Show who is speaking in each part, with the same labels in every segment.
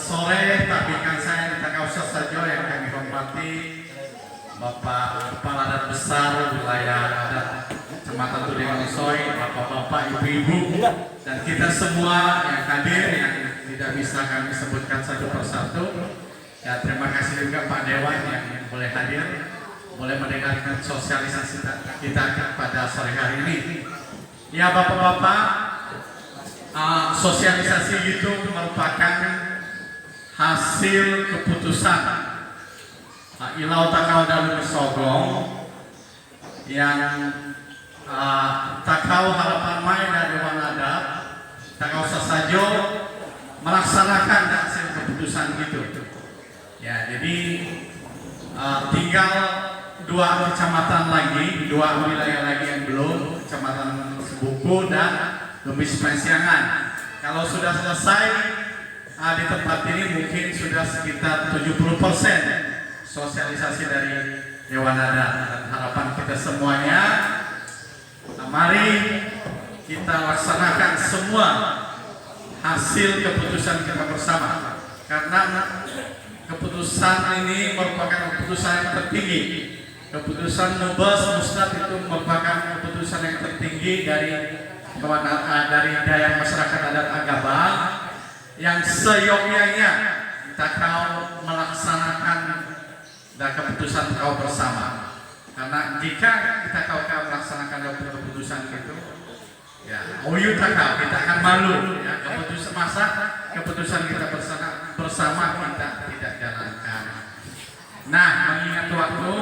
Speaker 1: sore, tapi kan saya minta kau saja yang kami hormati Bapak Kepala Adat Besar wilayah adat Kecamatan Tudengosoy, Bapak-bapak, Ibu-ibu, dan kita semua yang hadir yang tidak bisa kami sebutkan satu persatu. Ya, terima kasih juga Pak Dewan yang boleh hadir, boleh mendengarkan sosialisasi kita pada sore hari ini. Ya Bapak-bapak, sosialisasi itu merupakan hasil keputusan Ilau Takau Dalu Sogong yang Takau Harapan Mai dari Dewan Adat Takau Sasajo melaksanakan hasil keputusan itu. Ya, jadi tinggal 2 kecamatan lagi, 2 wilayah lagi yang belum, Kecamatan Sebuku dan Lumbis Pensiangan. Kalau sudah selesai di tempat ini mungkin sudah sekitar 70% sosialisasi dari Dewan Adat, dan harapan kita semuanya, mari kita laksanakan semua hasil keputusan kita bersama, karena keputusan ini merupakan keputusan yang tertinggi. Keputusan Nubes Musnad itu merupakan keputusan yang tertinggi dari daya masyarakat adat Agabang yang seyogyanya kita kau melaksanakan dan keputusan kau bersama. Karena jika kita kau melaksanakan keputusan itu, ya, kita akan malu. Ya, keputusan masa keputusan kita bersama kita tidak jalankan. Nah, mengingat waktu,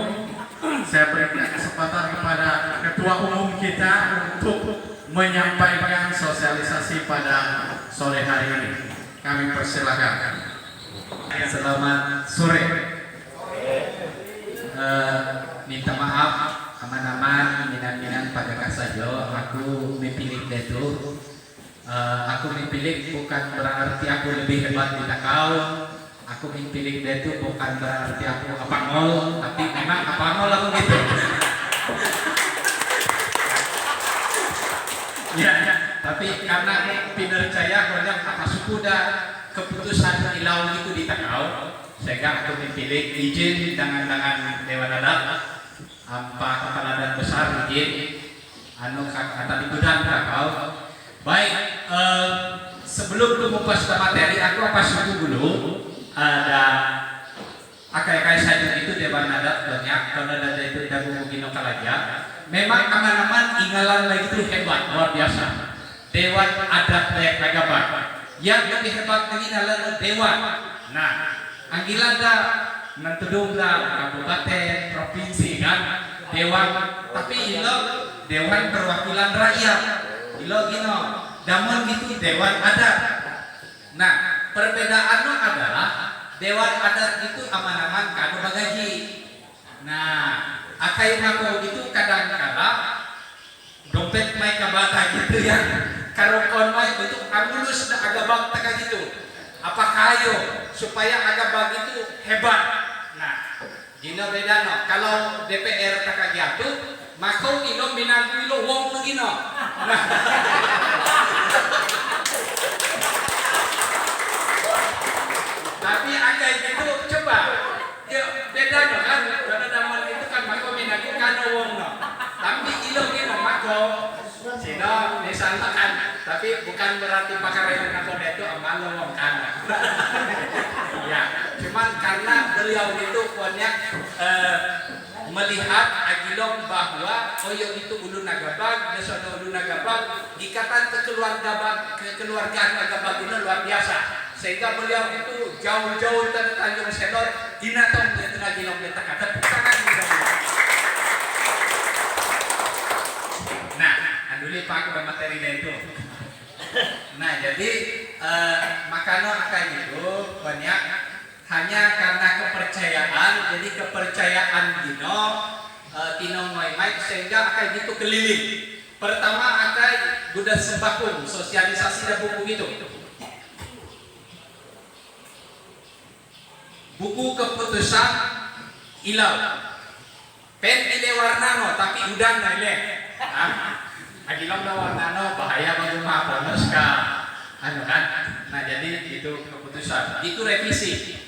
Speaker 1: saya berikan kesempatan kepada Ketua Umum kita untuk menyampaikan sosialisasi pada sore hari ini. Kami persilakan. Selamat sore. Minta maaf aman-aman minan-minan pada kasajo. Aku memilih itu. Aku memilih bukan berarti aku lebih hebat di Takau. Aku memilih itu bukan berarti aku apangol, tapi memang apangol aku gitu. Ya, tapi karena pinercaya kalau apa suku dah keputusan Ilau itu di Takau, sehingga aku memilih izin dengan Dewan Adat, Kepala Adat Besar izin, kata di Gudang Takau. Baik, sebelum mengupas materi, aku apa suku dulu. Ada akai-akai saja itu Dewan Adat banyak, karena ada itu Dagu Mugino Kalaja. Memang aman-aman inggalan lagi itu hebat, luar biasa. Dewan Adat Dayak Agabang yang lebih hebat lagi adalah Dewan. Nah, anggilada nantudungla kabupaten, provinsi kan, Dewan. Tapi ilo Dewan Perwakilan Rakyat, ilo gino, namun itu Dewan Adat. Nah, perbedaannya adalah Dewan Adat itu aman-aman kado bagaji. Nah, akai mako itu kadang-kadang dompet mai kabata gitu ya. Karokon mai untuk amulus na Agabang taka gitu. Apa kayo supaya Agabang itu hebat. Nah, gino beda no. Kalau DPR taka gitu, mako ino minangku ilo wong begino. Nah, tapi agak gitu coba ya beda no kan, karena nama itu kan mako minangku kano wong no. Tapi ilo gino mako sino misalnya kan, tapi bukan berarti pakar yang nako itu amalo wong kana. Ya, cuman karena beliau itu banyak melihat agilong bahwa Oyo itu ulu Nagabang, Desono ulu Nagabang, ikatan kekeluargaan Nagabang itu luar biasa. Sehingga beliau itu jauh-jauh dari Tanjung Sedor, dinatong itu agilong letak ada tangan gitu. Nah, anduli Pak ke materi itu. Nah, jadi makanya akan gitu banyak hanya karena kepercayaan, jadi kepercayaan Dino Tino Maimai sehingga akan gitu keliling. Pertama akan Buddha Sembakung, sosialisasi dan buku itu. Buku keputusan Ilau. Pen ile warnano tapi udang na ile. Agilong na warnano bahaya bagi mapanos ka. Ano kan? Nah jadi itu keputusan. Itu revisi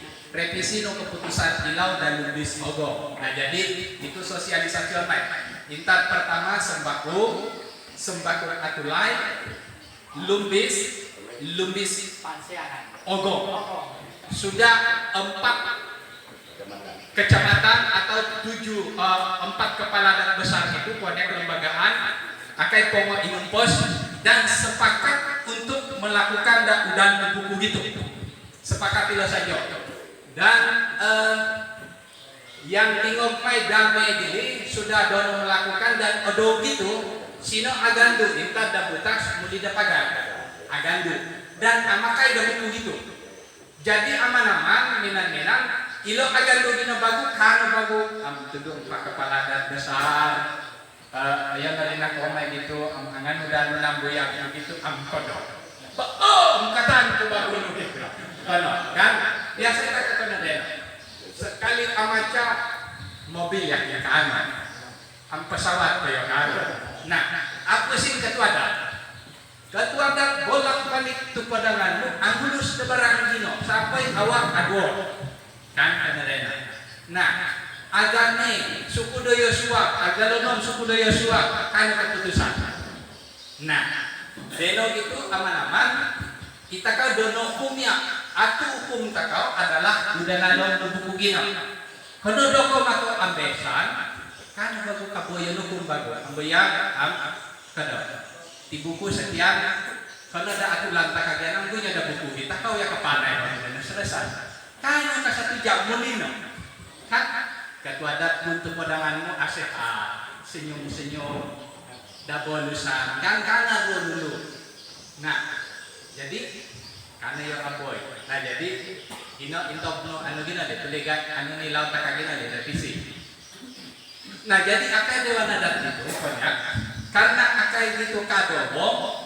Speaker 1: no keputusan ilau dan lumbis ogo. Nah jadi itu sosialisasi online. Intat pertama sembako atulai, lumbis ogo. Sudah 4 kecamatan atau 4 kepala daerah besar itu punya kelembagaan akai pongo inumpos dan sepakat untuk melakukan dan buku gitu. Sepakatilah saja. Dan yang tinggal mai damai diri sudah dono melakukan dan odo gitu sino agandu inta da butas muli da pagar agandu dan amakai da buku gitu. Jadi aman-aman minan ilo agandu dina bagu kano bagu tudung pak kepala daerah besar yang nalina komai gitu angan udah menambuyak gitu kodok. Katan ko bagu gitu. Kan biasa kita kena deh. Sekali amaca mobil ya keaman, pesawat ya kan. Nah, aku sih ketua ada bolak balik tu padanganmu, angulus barang gino sampai awak ado kan kena deh. Nah, agane suku Yosua, agalonom suku Yosua kan keputusan. Nah, deno itu aman-aman kita ka dono hukumnya. Atu hukum takau adalah udanalon buku gino. Kono doko mako ambesan, kan bagu kaboyo hukum bagu. Ambeya kada. Di buku setiap kono ada aturan takagian anggunya ada buku kita kau ya kepanai dan selesai. Kan ka satu jam mulino. Kan ketua adat untuk padanganmu asik senyum-senyum dabolusan kan kana dulu. Nah, jadi karena ya aboy. Nah jadi intopno anu gina deh tuligan anu nilau takagina deh revisi. Nah jadi akai dewan adat itu banyak karena akai gitu kadobo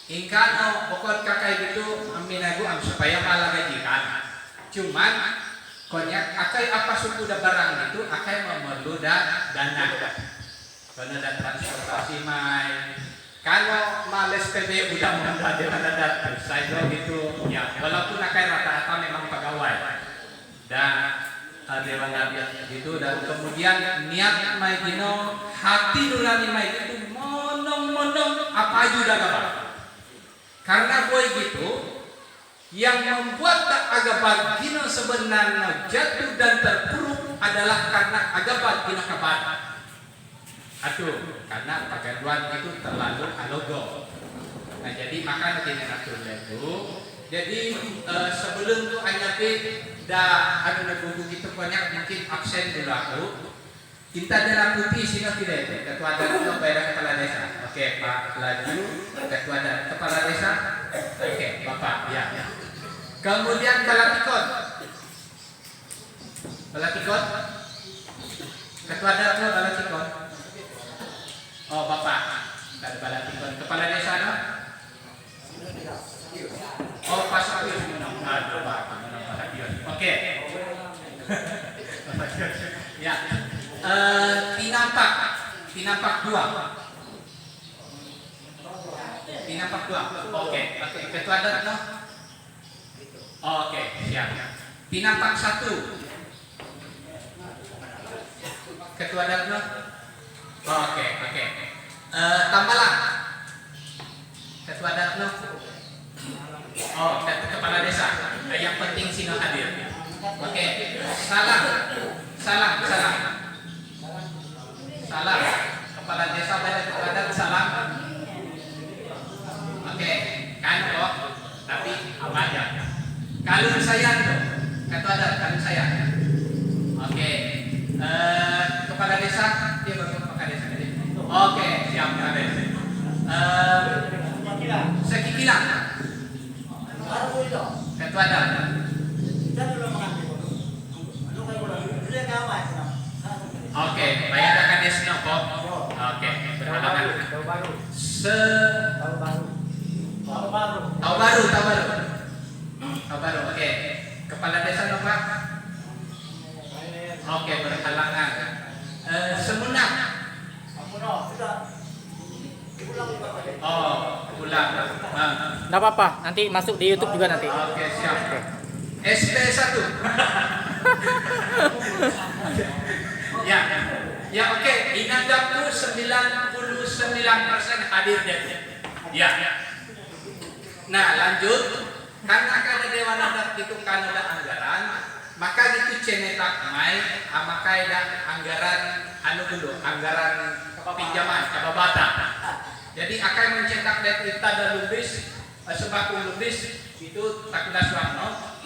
Speaker 1: ingkano pokok kakai gitu aminagu supaya malah gajikan. Cuman konyak akai apa suku da barang itu akai memerlu dana. Karena ada transportasi mai. Kalau males PB udah mendadak saya gitu ya walaupun akai rata-rata memang pegawai dan dewan adat gitu dan kemudian niat mai dino hati nurani mai itu monong apa aja udah gak karena boy gitu yang membuat agak bagino sebenarnya jatuh dan terpuruk adalah karena agak bagino kabar. Aduh, karena pagaduan itu terlalu alogo. Nah jadi maka nanti atur itu. Jadi sebelum tuh hanya ada buku gitu banyak mungkin absen dulu aku. Kita darah putih sehingga tidak itu. Ketua adat itu bayar kepala desa. Oke Pak Laju, ketua adat kepala desa. Oke Bapak ya. Kemudian Balatikon. Ketua adatnya Balatikon. Oh Bapak, ada Balatikon. Kepala desa no? Oh Pak Sapius menang. Aduh Pak, menang Sapius. Oke. Ya. Tinampak 2. Oke. Ketua adat no? Oke, siap. Tinampak 1. Ketua adat no? Oke. Tambalan. Ketua adat no? Oh, kepala desa. Yang penting sino hadir. Oke. Salah. Kepala desa pada ketua adat salah. Oke. Kan kok. Tapi apa aja? Kalung sayang tuh. Ketua adat kalung sayang. Oke. Kepala desa dia baru kepala desa ini. Oke, siap Kades. Sekikilan. Ketua adat. Oke, bayar Kades nopo. Oke, berhalangan. Tahu baru. Oke. Kepala desa nopo. Oke, berhalangan. Semunang. Oh, ulang.
Speaker 2: Nggak apa-apa, nanti masuk di YouTube juga nanti.
Speaker 1: Oke, siap. SP1. Ya. Ya, oke. Inanggapku 99% hadir deh. Ya. Nah, lanjut. Karena kada Dewan Adat itu kan ada anggaran, maka itu cenetak mai maka ada anggaran anggaran pinjaman kababata. Jadi akan mencetak data dan lubis sebakul lubis itu takuna suarno.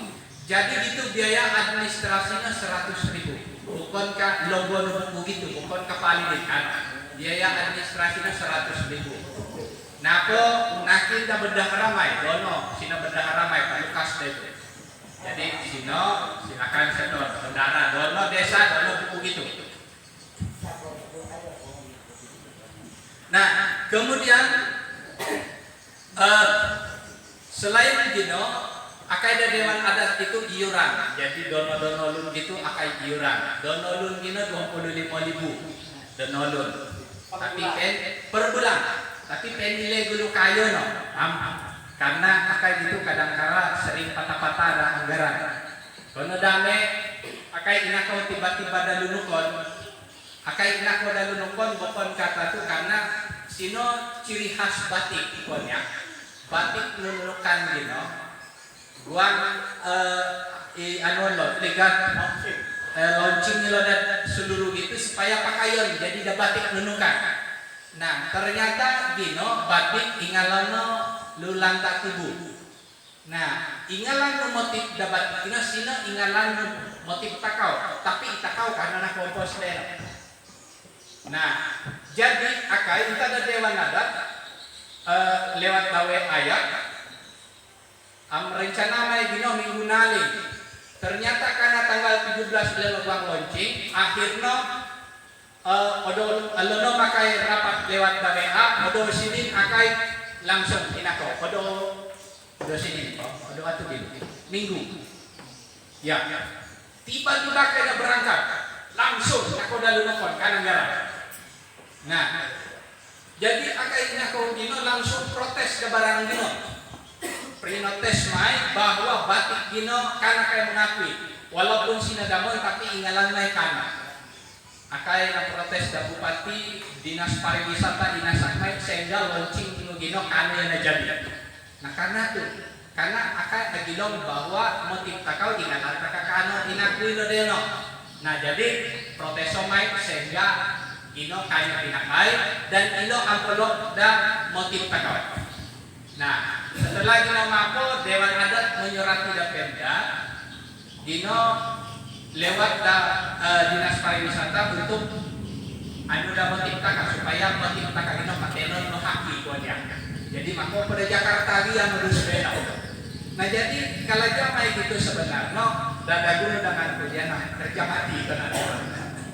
Speaker 1: Jadi itu biaya administrasinya 100.000. Bukan ka logo begitu, bukan ka palidikan. Biaya administrasinya 100.000. Nako nakin da bedah ramai, dono sina bedah ramai Pak Lukas itu. Jadi sino silakan setor saudara dono desa dono buku gitu. Nah, kemudian selain gino, akai ada Dewan Adat itu iuran. Jadi dono lun gitu akai iuran. Dono lun gino 25.000 dono lun. Tapi kan per bulan. Tapi penilai gulu kayo no, karena akai itu kadang-kala sering patah-patah ada anggaran. Kono dame akai inako tiba-tiba dalunukon, akai inako dalunukon bokon kata tu karena sino ciri khas batik konya, batik nunukan gino, guang anu lo, ligat launching lo dan seluruh gitu supaya pakaian jadi da batik nunukan. Nah, ternyata gino batik ingalano lulang tak tubuh. Nah, ingalan motif dapat kina sina ingalan motif takau, tapi takau karena nak kompos leno. Nah, jadi akai kita ada Dewan Adat lewat dawe ayat rencana mai gino minggu nali. Ternyata karena tanggal 17 lewat bang launching, akhirnya alono makai rapat lewat WA, odo sini akai langsung inako, odo sini, odo atu minggu. Ya, tiba-tiba kena berangkat, langsung aku dah lunokon kan anggaran. Nah, jadi akai inako gino langsung protes ke barang gino, prinotes mai bahwa batik gino karena kayak mengakui, walaupun sinadamon tapi ingalan mai kana. Akai na protes da bupati, dinas pariwisata, dinas akmai sehingga launching gino kana yang jadi. Nah karena tuh, karena akai agilong bahwa motif takau ingalan takakano inakui no deno. Nah jadi protes somai sehingga gino kaya pinakai dan ino ampelok da motif takau. Nah setelah gino mako Dewan Adat menyurati da Pemda, gino lewat dinas pariwisata untuk anu da motif taka supaya motif taka gino patenon no haki konya. Jadi mako pada Jakarta dia melus beda. Nah jadi kalau jamai gitu sebenarnya dadagun dengan kerjaan kerja mati benar.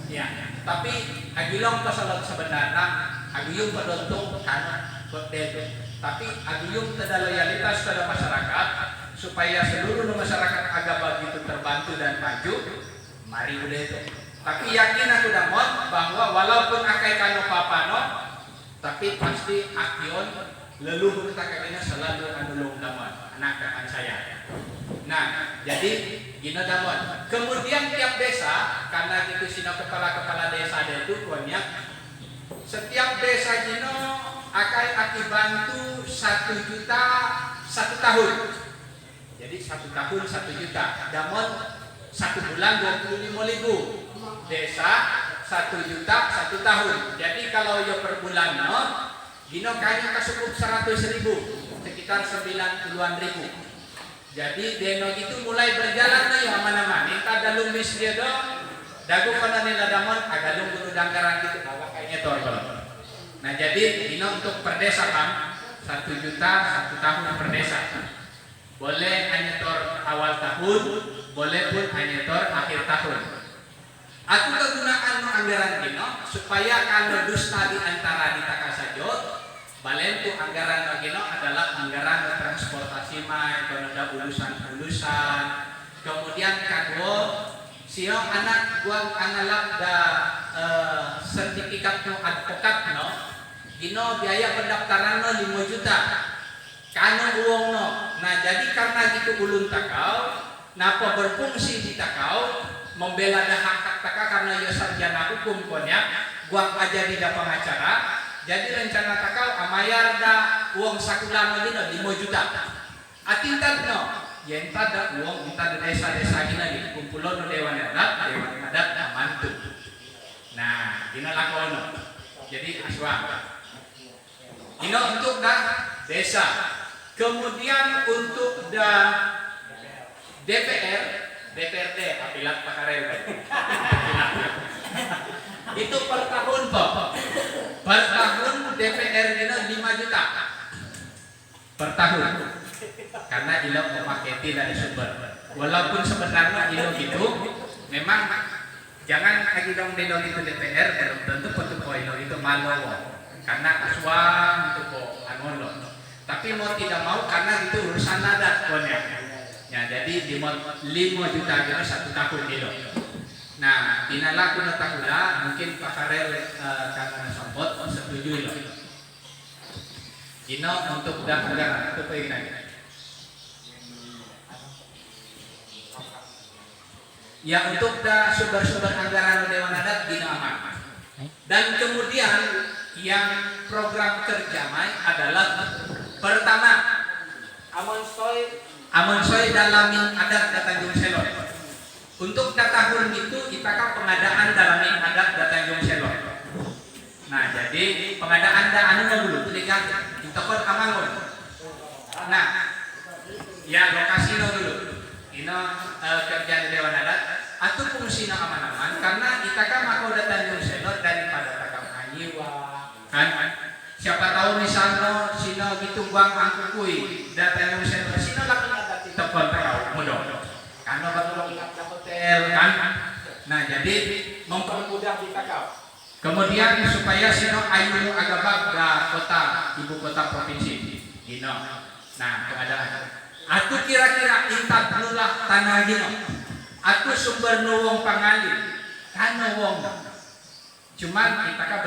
Speaker 1: Ya, tapi agilong pasalot sebenarnya agiyung pedontung kan bededo. Tapi agiyung tada loyalitas pada masyarakat supaya seluruh masyarakat agak begitu terbantu dan maju. Mari udah itu. Tapi yakin aku damon bahwa walaupun akai kano papano, tapi pasti akion leluhur takaknya selalu anulung damon anak saya. Nah, jadi gino damon. Kemudian tiap desa karena itu sino kepala desa itu banyak. Setiap desa gino akai bantu 1 juta 1 tahun. Jadi 1 tahun 1 juta. Damon 1 bulan 25.000. Desa 1 juta 1 tahun. Jadi kalau yo per bulan no, gino kayaknya kasukup 100.000, sekitar 90-an ribu. Jadi deno itu mulai berjalan na yo mana-mana. Kita dalung bis dia do, dagu kana nila damon agalung guru dangkaran gitu bawa kayaknya tor. Nah jadi gino untuk per desa kan 1 juta 1 tahun per desa. Boleh hanya tor awal tahun, boleh pun hanya tor akhir tahun. Aku kegunaan anggaran gino supaya kalau dusta di antara di takasajot, balen tu anggaran gino adalah anggaran transportasi mai, ada ulusan-ulusan. Kemudian kadwo sio anak gua analak da sertifikat no advokat no, gino biaya pendaftaran no 5 juta. Kano uang no. Nah jadi karena gitu ulun takau, napa berfungsi di takau, membela dah hak takau karena ia sarjana hukum konya, guang aja di pengacara. Jadi rencana takau amayar dah uang sakulan lagi no 5 juta. Atintat no, yang tada uang kita desa-desa ini lagi kumpulan no dewan adat amantu. Nah, ini lakon no. Jadi aswang. Ini untuk dah desa. Kemudian untuk dah DPRD, apilat pakarel. Itu per tahun Pak. Per tahun DPR ini 5 juta. Per tahun. Karena ilo memaketi dari sumber. Walaupun sebenarnya ilo gitu, memang jangan lagi dong itu DPR belum tentu petupo ilo itu malo. Karena aswang itu kok angolo. Tapi mau tidak mau karena itu urusan adat konya. Ya, jadi di 5 juta gitu 1 tahun ilo. Nah, inalah kuno tahula mungkin Pak Karel karena sambot setuju ilo. Ino untuk dah itu pengen. Ya untuk dah sumber-sumber anggaran Dewan Adat dina aman. Dan kemudian yang program kerja mai adalah pertama Amon Soy dalamin adat Tanjung Selor. Untuk tahun itu kita kan pengadaan dalamin adat Tanjung Selor. Nah jadi pengadaan dah anu dulu itu diganti kita kon amangon. Nah ya lokasi dulu. Ino kerja di Dewan Adat atau fungsi aman-aman karena kita kan mahkota Tanjung Selor daripada takam anyiwa kan siapa tahu misalnya sino gitu buang angkukui dan Tanjung Selor sino lagi ada di tempat tahu mudah karena baru lagi hotel kan. Nah jadi mempermudah kita kau kemudian supaya sino ayu agak da kota ibu kota provinsi Gino. Nah keadaan aku kira-kira intat nulah tanah Gino aku sumber nuwong pangali kan wong cuman kita kan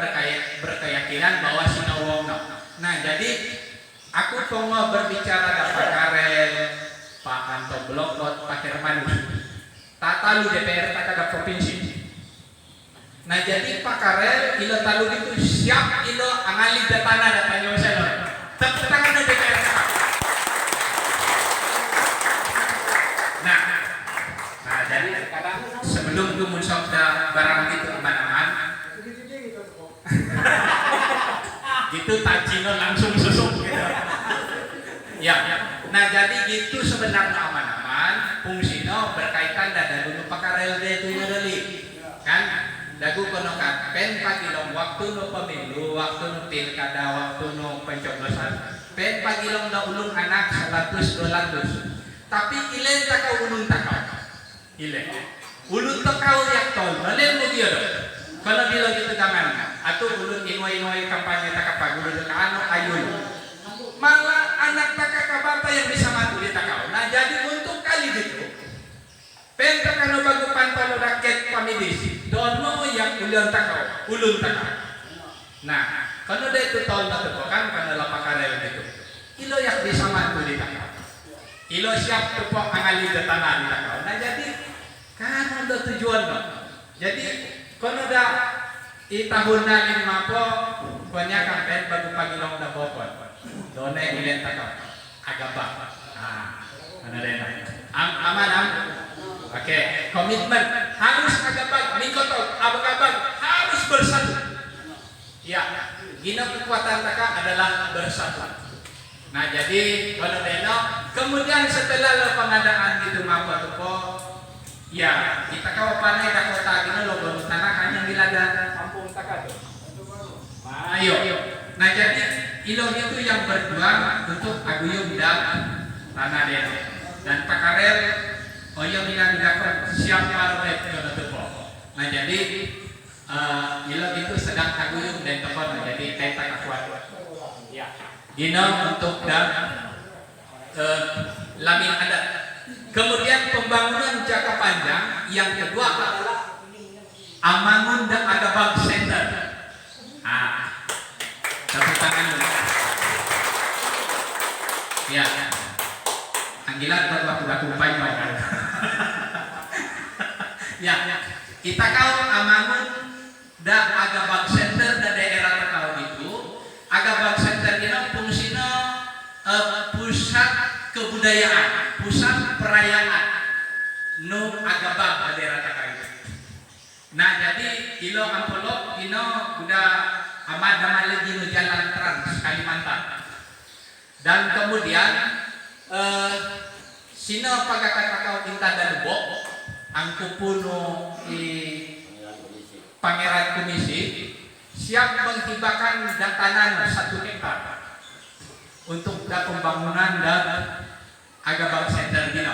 Speaker 1: berkeyakinan bahwa si wong nah jadi aku mau berbicara dengan Pak Karel Pak Anto Blokot Pak Hermanus tata lu DPR tata provinsi. Nah jadi Pak Karel ilo talu itu siap ilo angali datana datanya Selor tetap ada DPR. Nah jadi kadang sebelum itu muncul barang itu aman-aman gitu tajino langsung susuk gitu ya. Nah jadi gitu sebenarnya aman-aman fungsino berkaitan dan dulu pakarel itu dari kan dagu kono pen pagilong waktu no pemilu waktu no pilkada waktu no pencoblosan pen pagilong na ulun anak 100-200 tapi ilen takau ulun takau ilen ulun takau yak tol balen mo dia kalau bila gitu jangan atau ulun inway kampanye takapagulun ke ano ayun malah anak takakabata yang bisa mati di takau. Nah jadi untuk kali gitu penta kano bago pantalo rakyat pamidis dono yang ulun takau nah kano da itu tol na to kan kano lapakarel gitu ilo yang bisa mati di takau ilo siap tepok angali de tanah di takau. Nah jadi kan ada tujuan no. Jadi kono da i tahun na 50 konya kampen bago pagilong da bopon done ilen takau agaba ano rin aman oke komitmen harus agabag mingkotog abag-abag harus bersatu ya gina kekuatan taka adalah bersatu. Nah jadi kalau deno kemudian setelah pengadaan gitu mampu tupo ya kita kau panai da kota gini lo belum tanah hanya dilada kampung taka tuh ayo. Nah jadi ilo itu yang berjuang untuk aguyum dan tanah deno dan Pak Karel yang bilang dilakukan siap parlet kalau tupo. Nah jadi ilo itu sedang aguyum dan tepon jadi kita kuat ya gino untuk dan lamin adat. Kemudian pembangunan jangka panjang yang kedua adalah Amangun dan Agabag Center. Tepuk tangan dulu. gilat baku panyo kan. Ya, kita kau amangun da agabag center da daerah takau itu, agabag center ini fungsinya pusat kebudayaan, pusat perayaan no agabag da daerah takau itu. Nah, jadi ilo ampolok ino udah amat damai lagi no jalan trans Kalimantan. Dan kemudian sino pagkakatakau inta dan bok ang kupuno Pangeran Komisi siap menghibahkan datanan 1 hektar untuk pembangunan dan agabag center dino.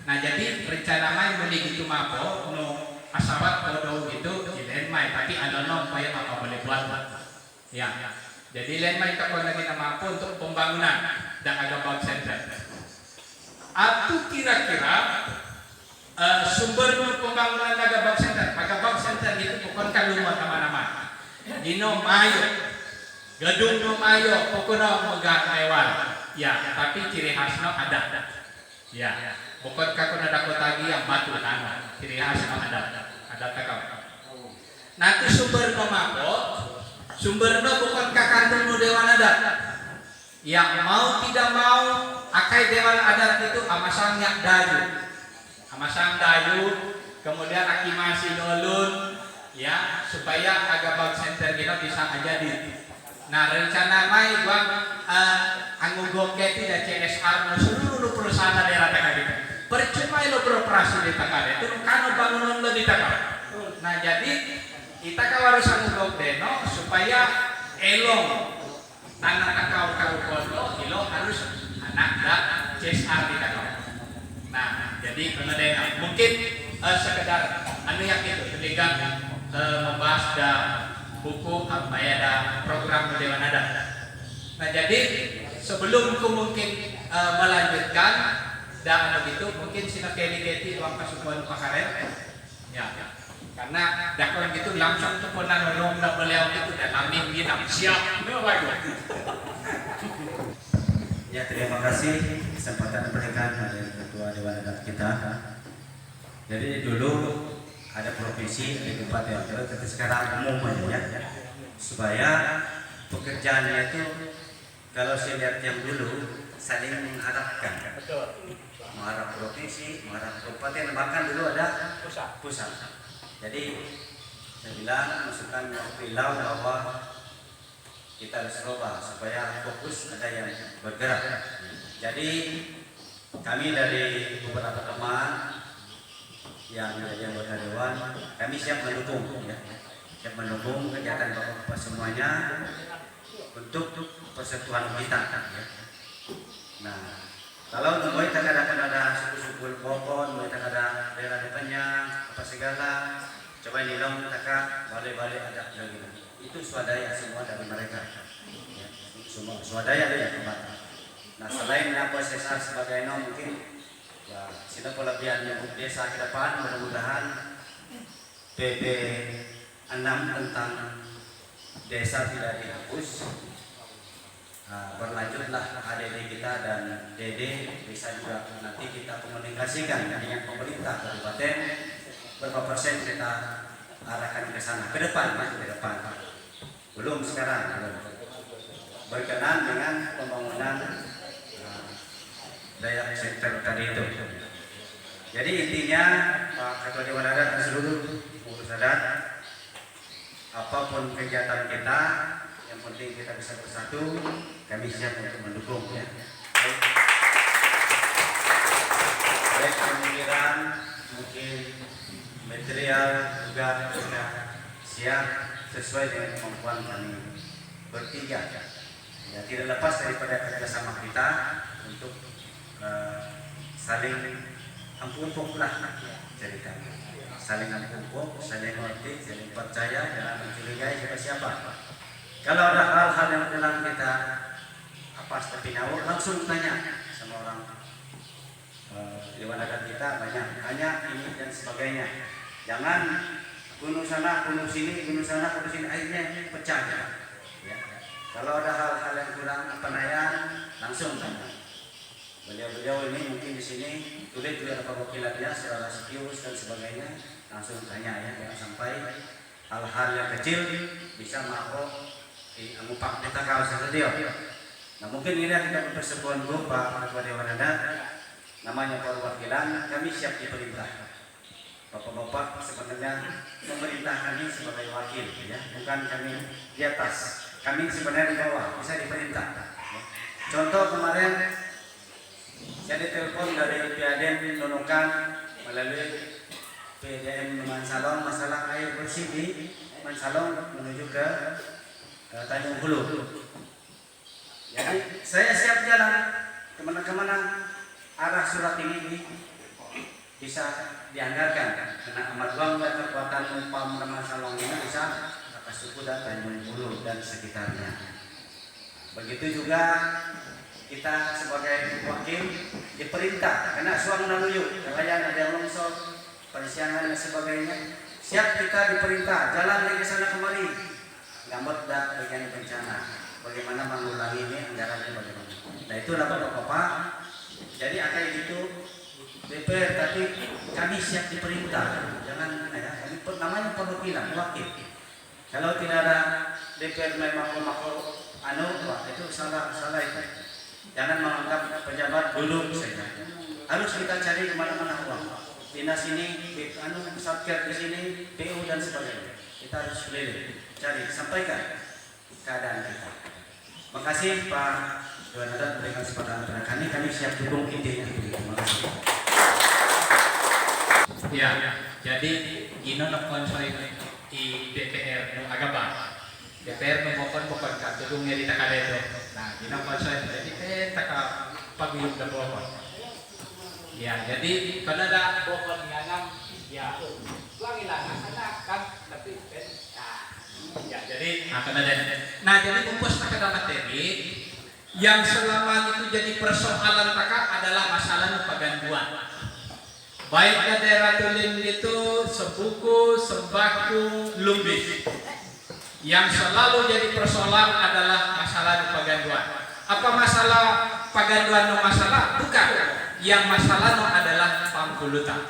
Speaker 1: Nah, jadi rencana mai boleh gitu mapo no asawat kalau gitu jilen mai tapi ada no payah apa boleh buat. Ya. Jadi len mai tak lagi nama apa untuk pembangunan dan agabag center. Atau kira-kira sumber pembangunan agabag center itu bukan kalumah nama-nama. Dino mayo, gedung no mayo, pokoknya megah lewat. Ya, tapi ciri khasnya ada. Ya, bukan kakak ada kota yang batu tanah. Ciri khasnya ada takau. Nanti sumber nama sumbernya bukan kakantun dewan adat. Yang mau tidak mau akai dewan adat itu amasang dayu, kemudian akimasi dolun, ya supaya agabag center kita bisa aja di. Nah, rencana mai gua anggugong keti dan CSR no seluruh perusahaan daerah TKD. Percuma lo beroperasi di TKD itu kan bangunan lo di TKD. Nah, jadi kita harus anggugong deno supaya elong tanah takau kondo ilo harus anak dan CSR di TKD. Nah, jadi kemudian mungkin sekedar yang itu ketika membahas da buku apa ya da program Dewan Adat. Nah, jadi sebelum mungkin melanjutkan dan begitu mungkin sina keti uang pasukan pakaren ya. Karena dakon gitu langsung tuh pernah nolong da beliau itu dan amin kita siap
Speaker 3: Ya, terima kasih kesempatan diberikan oleh Ketua Dewan Adat kita. Jadi dulu ada provinsi, ada kabupaten, tapi sekarang umum aja ya. Supaya pekerjaannya itu kalau saya lihat yang dulu saling mengharapkan. Mengharap provinsi, mengharap kabupaten, bahkan dulu ada pusat. Jadi saya bilang masukan Pilau bahwa kita harus ubah supaya fokus ada yang bergerak. Jadi kami dari beberapa teman yang menjadi anggota dewan, kami siap mendukung, ya. Siap mendukung kegiatan bapak-bapak semuanya untuk persatuan kita. Ya. Nah, kalau mulai terkadang ada suku-suku pokok, mulai terkadang daerah depannya apa segala, coba nilong tak balik-balik ada lagi. Itu swadaya semua dari mereka, ya, semua swadaya dari kembali. Nah, selain apa CSR sebagai mungkin ya sini pelebihan yang desa ke depan mudah-mudahan PP 6 tentang desa tidak dihapus. Berlanjutlah ADD kita dan DD bisa juga nanti kita komunikasikan dengan pemerintah kabupaten berapa persen kita arahkan ke sana ke depan. Belum sekarang berkenan dengan pembangunan daya center tadi itu. Jadi intinya Pak Ketua Dewan Adat dan seluruh pengurus adat, apapun kegiatan kita, yang penting kita bisa bersatu, kami siap untuk mendukung. Ya. Baik pemikiran, mungkin material juga sudah siap sesuai dengan kemampuan kami bertiga. Ya, tidak lepas daripada kerjasama kita untuk saling ampun-ampun lah cerita, saling ampun-ampun, saling mengerti, saling percaya, jangan mencurigai siapa-siapa. Kalau ada hal-hal yang kurang kita apa seperti nyawur, langsung tanya sama orang Dewan Adat kita, banyak ini dan sebagainya. Jangan kuno sana, kuno sini, akhirnya pecah ya. Kalau ada hal-hal yang kurang penilaian, langsung tanya. Beliau-beliau ini mungkin di sini tulis juga ada perwakilannya, saudara Sikius dan sebagainya, langsung tanya ya, jangan sampai hal-hal yang kecil bisa mabok ngupak kita kau sesuatu. Nah mungkin ini kita bersebuah grup Pak Ketua Dewan Adat, namanya perwakilan, kami siap diperintah. Bapak-bapak sebenarnya memerintah kami sebagai wakil, ya, bukan kami di atas, kami sebenarnya di bawah, bisa diperintah. Ya. Contoh kemarin saya ditelepon dari PADN Nunukan melalui PDM Mansalong masalah air bersih di Mansalong menuju ke Tanjung Hulu. Jadi saya siap jalan kemana-kemana arah surat ini bisa dianggarkan karena amat bangga kekuatan umpam Mansalong ini bisa ke suku dan Tanjung Hulu dan sekitarnya. Begitu juga kita sebagai wakil diperintah karena suang naluyu kelayan ada yang longsor persiangan dan sebagainya, siap kita diperintah jalan dari sana kemari gambar dan bagian bencana bagaimana mengulangi ini anggarannya bagaimana. Nah itulah bapak-bapak, jadi akan itu DPR tapi kami siap diperintah, jangan ya, kami namanya perwakilan wakil. Kalau tidak ada DPR memang memakai itu salah itu. Jangan menganggap pejabat dulu saja. Harus kita cari kemana-mana uang. Dinas ini, satker di sini, PU dan sebagainya. Kita harus keliling, cari, sampaikan keadaan kita. Makasih Pak Dewan Adat memberikan kesempatan kepada kami siap dukung intinya. Terima kasih.
Speaker 1: Ya, jadi gino konsol di DPR agama. DPR memokon-mokon kan, gedungnya di takada itu. Nah, gino konsol jadi taka paguyub dan bokon. Ya, jadi kalau ada bokon yang ya, uang hilang anak kan, tapi ya, jadi akan ada. Nah, jadi kumpul takada materi yang selama itu jadi persoalan taka adalah masalah paganduan. Baik ke daerah Tulim itu sebuku, sembako, lumbis. Yang selalu jadi persoalan adalah masalah paganduan. Apa masalah paganduan no masalah? Bukan. Yang masalah no adalah pampulutan.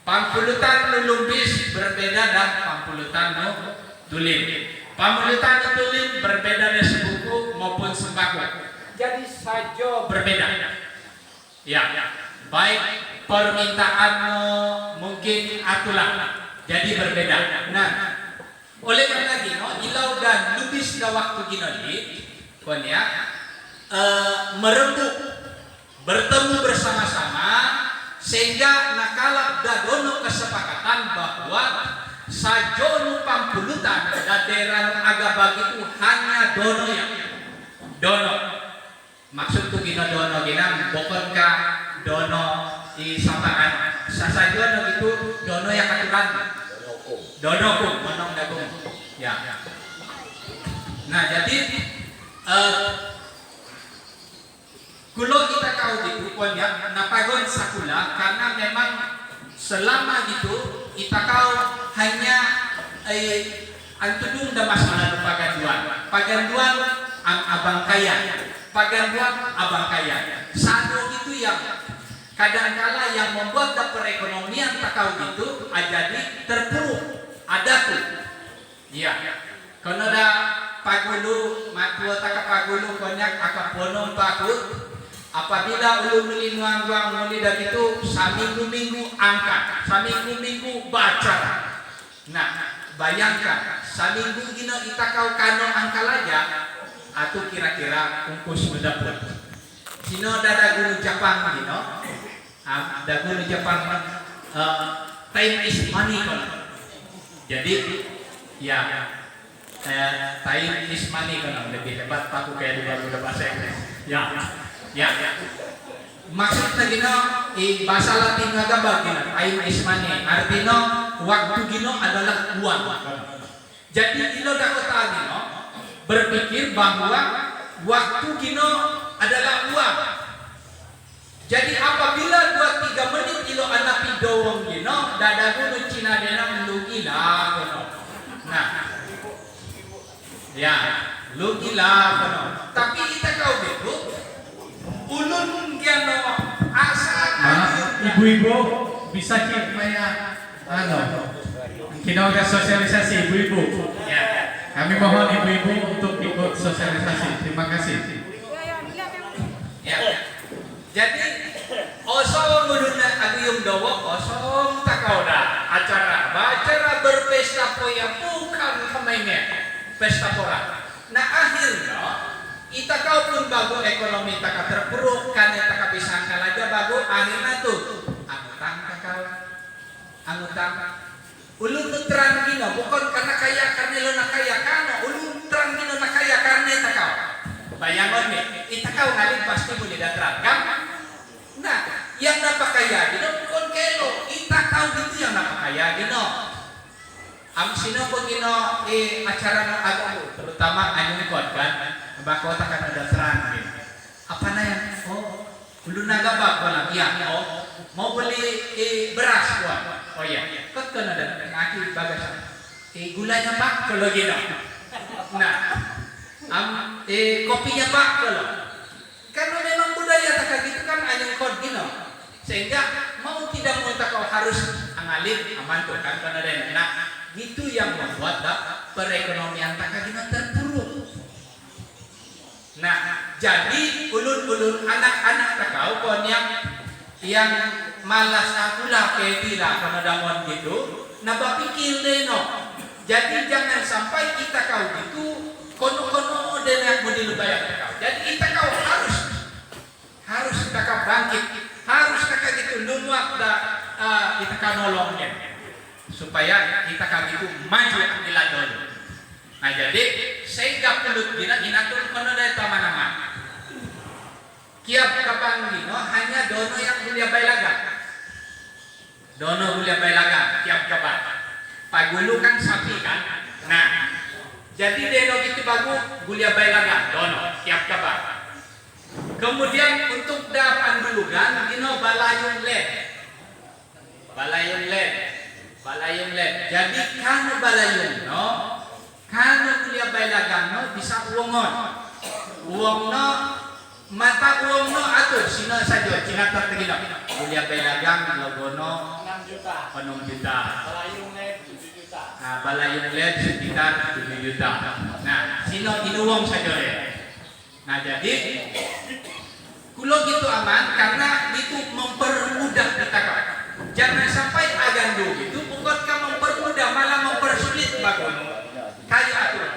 Speaker 1: Pampulutan no lumbis berbeda dan pampulutan no Tulim. Pampulutan no Tulim berbeda dari sebuku maupun sembako. Jadi saja berbeda. Ya. Baik permintaan mungkin atulah jadi berbeda. Nah, oleh karena gino ilau dan lubis da waktu gino ini konya merembuk bertemu bersama-sama sehingga nakalap dadono kesepakatan bahwa sajono pampulutan da daerah agabag itu hanya dono ya. Dono maksud tu gino dono ginang bokon ka dono di sampakan sasajono itu dono yang katuran dono ku monong dagung ya. Nah jadi kulo kita kau di kuponnya napagon sakula karena memang selama itu kita kau hanya antudung da masalah paganduan abang kaya abang kaya satu itu yang kadangkala yang membuat perekonomian takau itu jadi terpuruk ada tuh iya karena ada pagulu matua taka pagulu konyak akapono pakut apabila ulun linuang muli dari itu saminggu-minggu angkat saminggu-minggu baca. Nah bayangkan saminggu gino kita kau kano angkal aja atau kira-kira kumpus mendapur sino dada guru Jepang gino ada guru Jepang time is money kan. Jadi ya time is money kan lebih hebat aku kayak di baru bahasa Inggris. Ya. Maksudnya gino bahasa Latin agak gino time is money artinya waktu gino adalah uang. Jadi ilo dakota gino berpikir bahwa waktu gino adalah uang. Jadi apabila 2-3 menit ilo anak pidowong gino dada gunu Cina dena lugila kono. Nah, ya lugila kono. Tapi kita kau betul ulun kemudian asa
Speaker 4: Ibu-ibu bisa supaya kita udah sosialisasi ibu-ibu.
Speaker 1: ya.
Speaker 4: Kami mohon ibu-ibu untuk ikut sosialisasi. Terima kasih.
Speaker 1: Ya. Jadi osong guduna aguyung dawa osong takauda acara berpesta poya bukan kemainnya pesta pora. Nah akhirnya ita kau pun bagu ekonomi tak terpuruk karena tak bisa aja bagu akhirnya tuh angutang ulun terang gino bukan karena kaya karena lo nak kaya karena ulun terang gino nak kaya karena tak kau bayangan nih ita kau ngalih pasti boleh datang kan. Nah, yang dapat kaya gino bukan kelo, ita kau gitu yang dapat kaya gino. Sino pun gino acara no agak terutama anyun kon kan, bako takkan ada terang gini. Apa na yan? Oh, ulun naga bak walang iya. Oh, mau beli beras buat. Oh iya, kot kan ada ngaki bagas. Gulanya pak kalau gino. Nah, kopinya pak kalau. Karena memang budaya tak gitu kan anyung kod gino. Sehingga mau tidak mau tak kau harus angalin aman tuh kan karena ada nah gitu yang membuat perekonomian tak gino terpuruk. Nah jadi ulun-ulun anak-anak tak kau kon yang malas akulah ketilah karena damon gitu. Nah bapikir deh no. Jadi jangan sampai kita kau gitu kono-kono dan yang mau dilubayar kau. Jadi kita kau harus kakak bangkit, harus kakak gitu lunuak kita kan nolongnya supaya kita kan gitu maju ambilan dulu. Nah jadi sehingga pelut gina inatul kono dari taman-taman. Kiap kapang gino hanya dono yang kuliah bailaga. Dono kuliah bailaga kiap kapang. Pagulu kan sapi kan. Nah jadi deno gitu bagu kuliah bailaga dono kiap kapang. Kemudian untuk dapan dulu kan, gino balayung led. Jadi karena balayung no, karena kuliah bailagang no bisa uongon. Uong no, mata uong no atur sino saja cina tertegino. Kuliah bailagang logono 6 juta. Balayung led 7 juta. Nah, balayung led sekitar 7 juta. Nah, sino inuwong saja ya. Nah jadi kulo gitu aman karena itu mempermudah kita kan. Jangan sampai agandu gitu bukan mempermudah malah mempersulit bagono. Kayak aturan.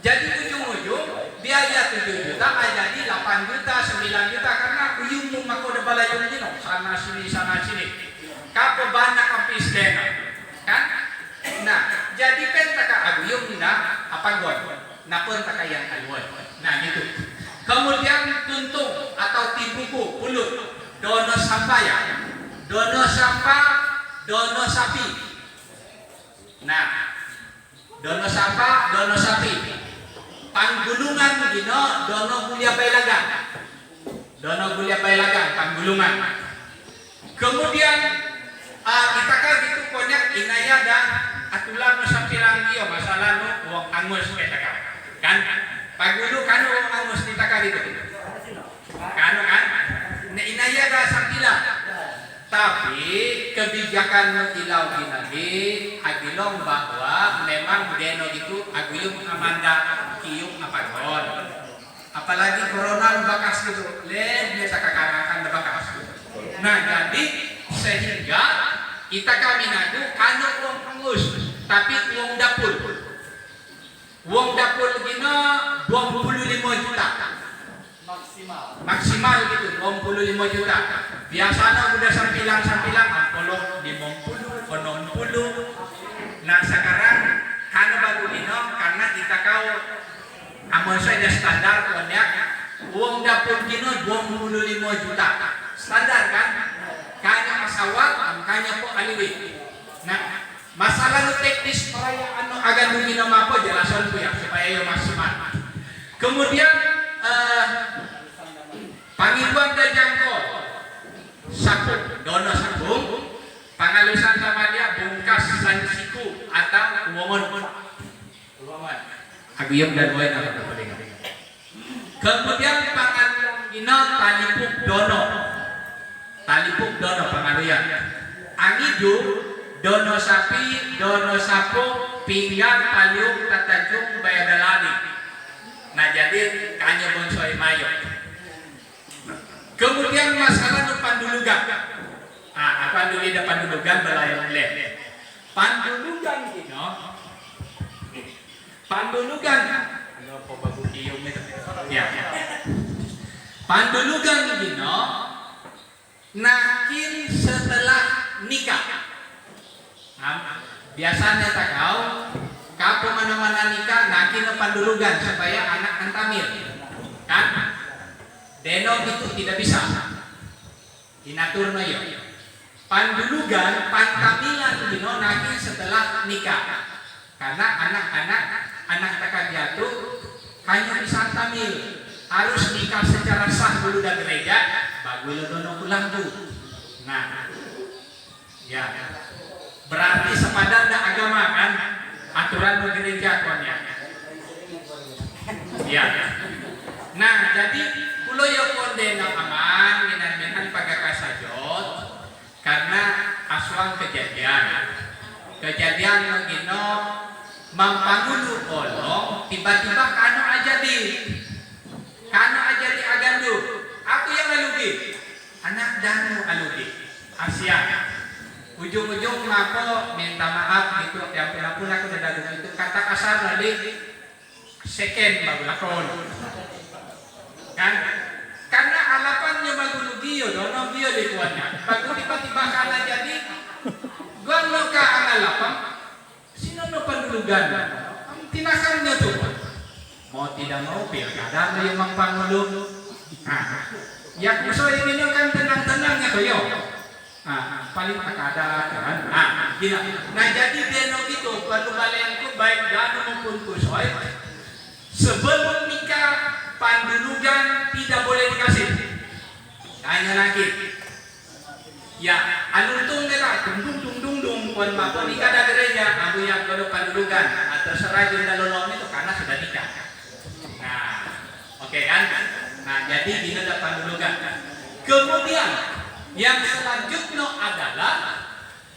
Speaker 1: Jadi ujung-ujung biaya 7 juta jadi 8 juta 9 juta karena uyung mako de balayung dino sana sini. Kapo banyak kampis dena. Kan? Nah, jadi pentaka aguyung dina apa gon. Napun takayang alwon. Nah gitu. Kemudian tuntung atau tibuku pulut dono sampah ya. Dono sampah, dono sapi. Nah, dono sampah, dono sapi. Panggulungan gino dono kuliah bailagang. Dono kuliah bailagang panggulungan. Kemudian kita kan gitu konyak inaya dan atulan no sampirang iyo masalah no uang angus kita kan. Pagulu kanu angus kita kali itu. Kanu kan? Nah inaya dah sampila. Tapi kebijakan ilau lagi agilong bahwa memang deno itu agilong amanda kiyung apagon. Apalagi corona bakas gitu. Dia tak kakarakan bakas. Nah jadi sehingga kita kami nadu kanu uang angus tapi uang dapur. Uang dapur gina 25 juta maksimal gitu 25 juta biasanya udah sampilang ampolong 50 60. Nah sekarang karena baru gino karena kita kau amun saja standar konyak uang dapur gino 25 juta standar kan kanya masawat kanya po aliwi. Nah masalah nu teknis perayaan nu agak mungkin nama apa jelasan ku ya supaya yo maksimal. Kemudian pangibuan dan jangko sapu dono sabung pangalusan sama dia bungkas sansiku atau uwongon aguyom dan wain apa. Kemudian pangan gino talipuk dono talipuk dono pangaluyan. Angidu dono sapi, dono sapo, pinggang, paliuk, tatajung, bayadalani. Nah jadi kanya bonsoi mayo. Kemudian masalah nu pandulugan. Apa dulu ada pandulugan belayan leh. Pandulugan gino. Pandulugan. Ano po bago iyong nito? Ya. Pandulugan gino. Nakin setelah nikah. Biasanya tak kau kapo mana-mana nikah nakin no pandulugan supaya anak antamil. Kan? Deno itu tidak bisa. Dinatur no yo. Pandulugan, pantamilan gino nakin setelah nikah. Karena anak takagatu hanya bisa tamil. Harus nikah secara sah dulu dan gereja, bagus lo dono pulang tuh. Nah, ya, berarti sepadan dah agama kan, aturan di gereja konya. Ya, nah jadi pulau yo kondena aman, minan pagakasajot, karena aswang kejadian begino, mampangulu olong, tiba-tiba kano aja di. Kano aja di agandu, aku yang alugi, anak danu alugi, Asia. Ujung-ujung ngapo minta maaf gitu, yang pun aku udah itu kata kasar tadi, second bagulakon, kan? Karena alapannya bagulugi yo, dono bio di kuatnya, bagu tiba-tiba kana jadi, gua noka angalapan, sino no pandulugan, tinakarnya tuh. Mau tidak mau pilkada yang mangpangulo. Ya kusoy ini kan tenang-tenangnya koyo. Paling akada kan. Gila. Nah jadi deno gitu perlu kalianku baik dano maupun kusoy. Sebelum nikah pandulugan tidak boleh dikasih. Hanya lagi. Ya, anuntung nila dung kon mapo nikah da gereja, aku yang kodo pandulugan. Terserah jeung dalolong itu karena sudah nikah. Oke kan? Nah jadi ini ada pandulugan. Kemudian yang selanjutnya adalah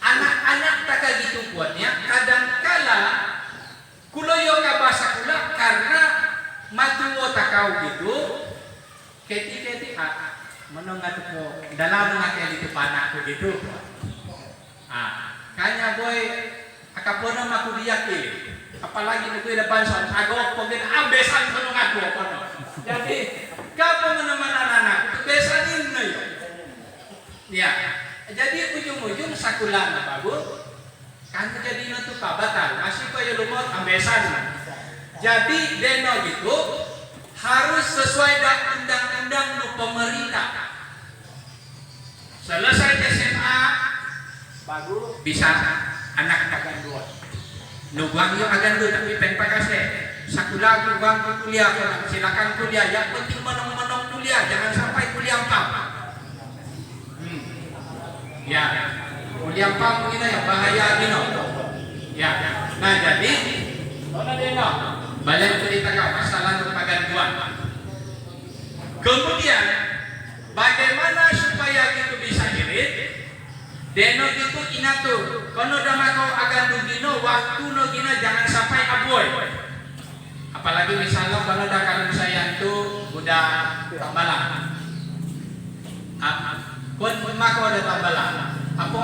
Speaker 1: anak-anak tak gitu buatnya kadangkala kuloyo kabasa kula karena matuwo takau gitu keti menongat po dalam ngakel itu panakku gitu. Kanya boy akapono makuliak apalagi itu ada banson agok pogin ambesan menongat po kono. Jadi kamu menemani anak itu besanin nih. Ya, jadi ujung-ujung sakulan bagus. Kan jadi nanti kabatan masih kaya lumot ambesan. Jadi deno gitu harus sesuai dengan undang-undang nu pemerintah. Selesai SMA bagus bisa anak taganduan. Nubuang yo agandu tapi pen pakase. Sakulah nubuang kuliah silakan kuliah. Yang penting menong-menong kuliah, jangan sampai kuliah pam. Ya, kuliah pam begini ya bahaya gino. Ya, nah jadi, mana deno? Balik cerita kau masalah paganduan. Kemudian, bagaimana supaya gitu bisa irit? Deno itu inatur. Kono dama kau agandu gino, waktu no gino jangan sampai aboy. Apalagi misalnya kalau ada kalung saya itu udah tambalan. Kun mako ada tambalan. Apa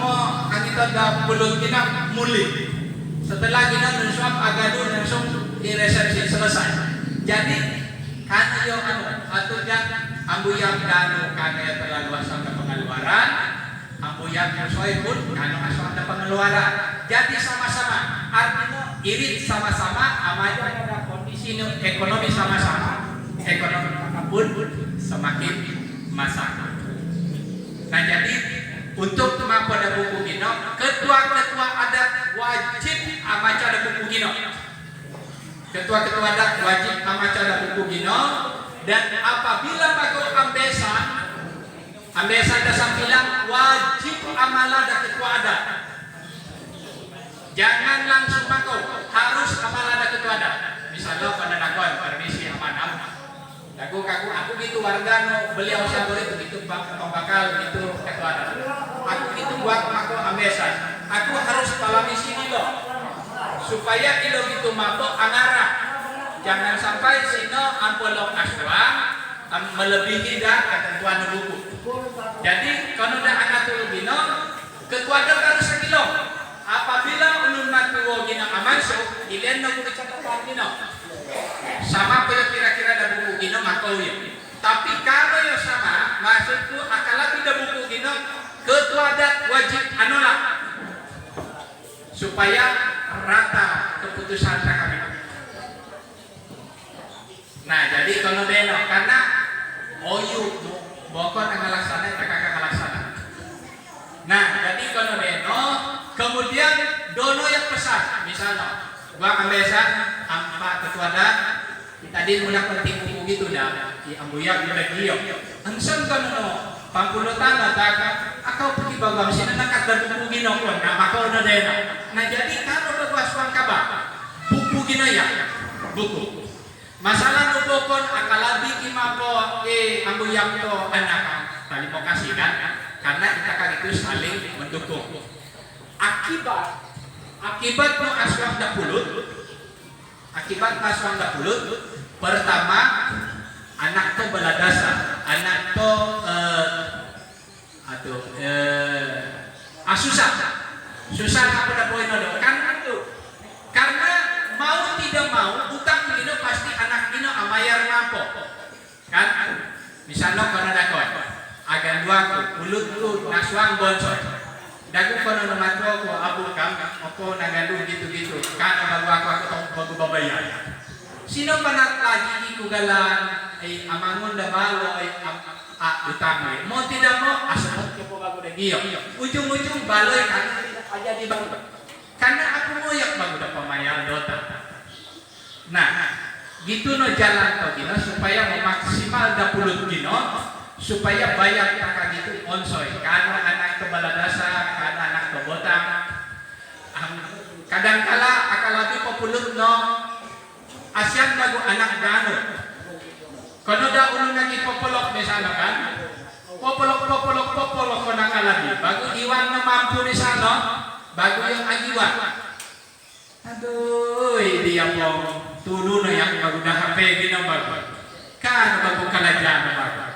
Speaker 1: ang ito da pulong kina muli. Setelah kita mensuap agado langsung diresepsi selesai. Jadi kan yo atau jangan ambuyang dano kaya terlalu asal ke pengeluaran, ambuyang sesuai pun kano asal ke pengeluaran. Jadi sama-sama artinya irit sama-sama amanya ada kondisi ekonomi sama-sama. Ekonomi apapun semakin masak. Nah jadi untuk pada buku gino, ketua-ketua adat wajib amaca ada buku gino. Ketua-ketua adat wajib amaca ada buku gino. Dan apabila bago ambesan dasar bilang wajib amala ada ketua adat. Jangan langsung bago, harus amala ada ketua adat. Misalnya pada nakon permisi amanam, Aku gitu warga no beliau sabur itu gitu bakal gitu ketua adat. Aku gitu buat aku ambesan. Aku harus palami sini loh supaya ilo gitu mabok angara. Jangan sampai sino ampolok aswang melebihi dah ketentuan buku. Jadi kalau dah anak tulubino ketua adat harus sekilo. Apabila ulun matuwo gino amasuk, ilian no buku catatan gino. Sama kaya kira-kira ada buku gino makau ya. Tapi kalau ya sama, maksudku akala tidak buku gino, ketua adat wajib anulak supaya rata keputusan kami. Nah jadi kalau deno karena oyu bokor yang ngalaksana kakak ngalaksana. Nah jadi kalau deno kemudian dono yang pesan misalnya gua ambesan ampa ketua adat tadi mulai penting buku gitu dah di ambuya di regio angsan kan no pampulutan datang akau pergi bangga mesin nakat dan buku gino pun nama kau udah dena. Nah jadi kalau berbuat suang kabar buku gino ya buku masalah nubokon akalabi kimapo ambuyang to anak tali mau kasih kan karena kita kan itu saling mendukung. Akibat no aswang dapulut pertama anak to baladasa anak to susah apa dah poin ada kan itu karena mau tidak mau utang ini pasti anak ini amayar mampu kan misalnya kalau ada kau agan dua mulut tu naswang bonsor dagu kono namatro ko abu kam ako nagalu gitu kan bagu aku bagu babayar sino panat lagi di kugalan ay amangon da balo ay utang mo tidak mo asal ko bagu dagio ujung-ujung baloy kan aja di bang karena aku moyak bagu da pamayar dota. Nah gitu no jalan to gino supaya memaksimal 20 gino supaya bayar kakak gitu onsoy karena anak kebaladasa karena anak kebotang kadangkala akalabi populer no asyan bago anak dano kono da ulun lagi popolok misalnya kan popolok kono akalabi bago iwan na mampu ni sana bago yung agiwan aduh dia po tulo na yang bago na HP gino bago kan bago kalajan bago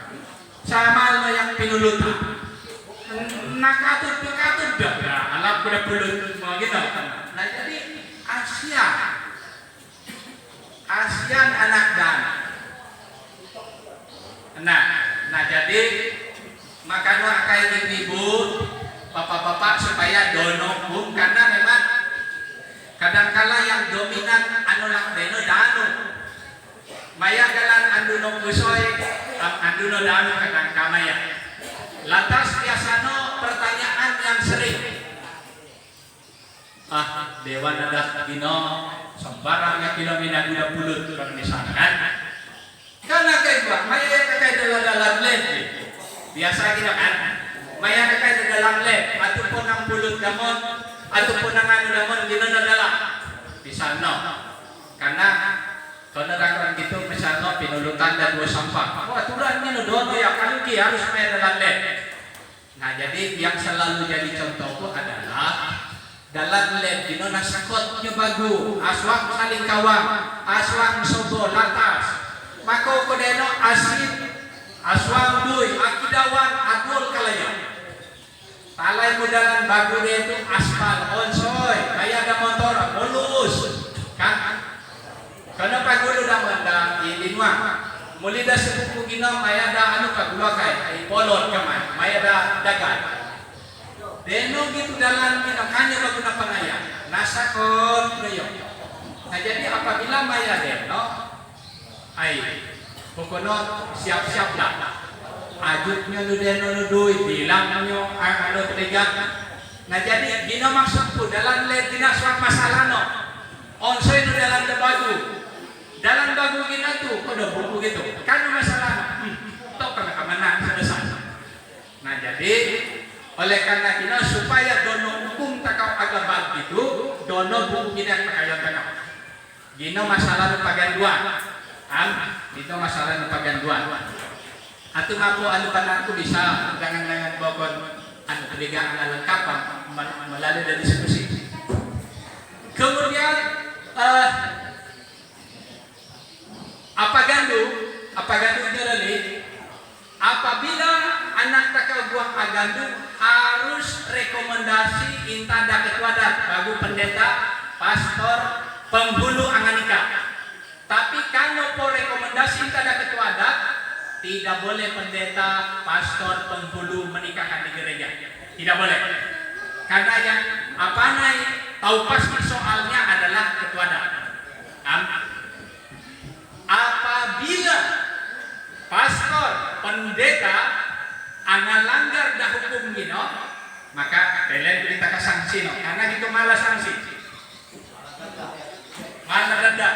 Speaker 1: sama lo yang pinulutan nakatut dah alam kuda pulut mau gitu. Nah jadi ASEAN anak dan nah jadi makanya kayak ribut bapak-bapak supaya dono pun karena memang kadangkala yang dominan anu lang deno dano maya galan anduno kusoy anduno dano kadang kamaya lantas biasano pertanyaan yang sering dewan adat gino sembarangnya kilomina 20 kalau misalkan karena kayak gua maya kayak dalam led biasa kita kan maya kayak dalam led ataupun 60 damon ataupun anu damon gino dalam bisa no karena kalau dakwaan gitu misalnya pinulutan dan dua sampah aturan ini dono ya kalau harus main dalam led. Nah jadi yang selalu jadi contohku adalah dalam led dino nasakotnya bagu aswang saling kawang aswang sobo latas mako kodeno asin aswang duy akidawan adul kalaya talai modalan bagu dia itu aspal onsoy kayak ada motor mulus kan karena pagulo naman da ilinwa muli da sepupu gino maya da anu kagulakay polot kamay maya da dagat deno gitu dalam gino kanya bago na panaya nasakot ngayo. Nah jadi apabila maya deno ay pukono siap-siap lah ajut nyo deno nuduy bilang nyo ano tegang. Nah jadi gino maksudku dalam led dinaswang masalah no onsoy no dalam da bagu dalam bagu kita tuh kode buku gitu kan masalah tau kan kemenang selesai. Nah jadi oleh karena kita supaya dono hukum takau agak itu dono buku kita kekayaan takau gino masalah bagian dua Itu masalah nu paganduan. Atuh mampu anu pananku bisa dengan bokon anu kedegaan lengkap melalui dari diskusi. Kemudian apa gandu nyelali apabila anak takau buang agandu harus rekomendasi intada ketuadat bagu pendeta, pastor, penghulu anganika. Tapi kalau po rekomendasi intada ketuadat tidak boleh pendeta, pastor, penghulu menikahkan di gereja. Tidak boleh. Karena yang tahu pasti soalnya adalah ketuadat. Apabila pastor, pendeta analanggar dah hukum gino, maka kalian kita ke sanksi no. Karena itu malah sanksi, malah denda.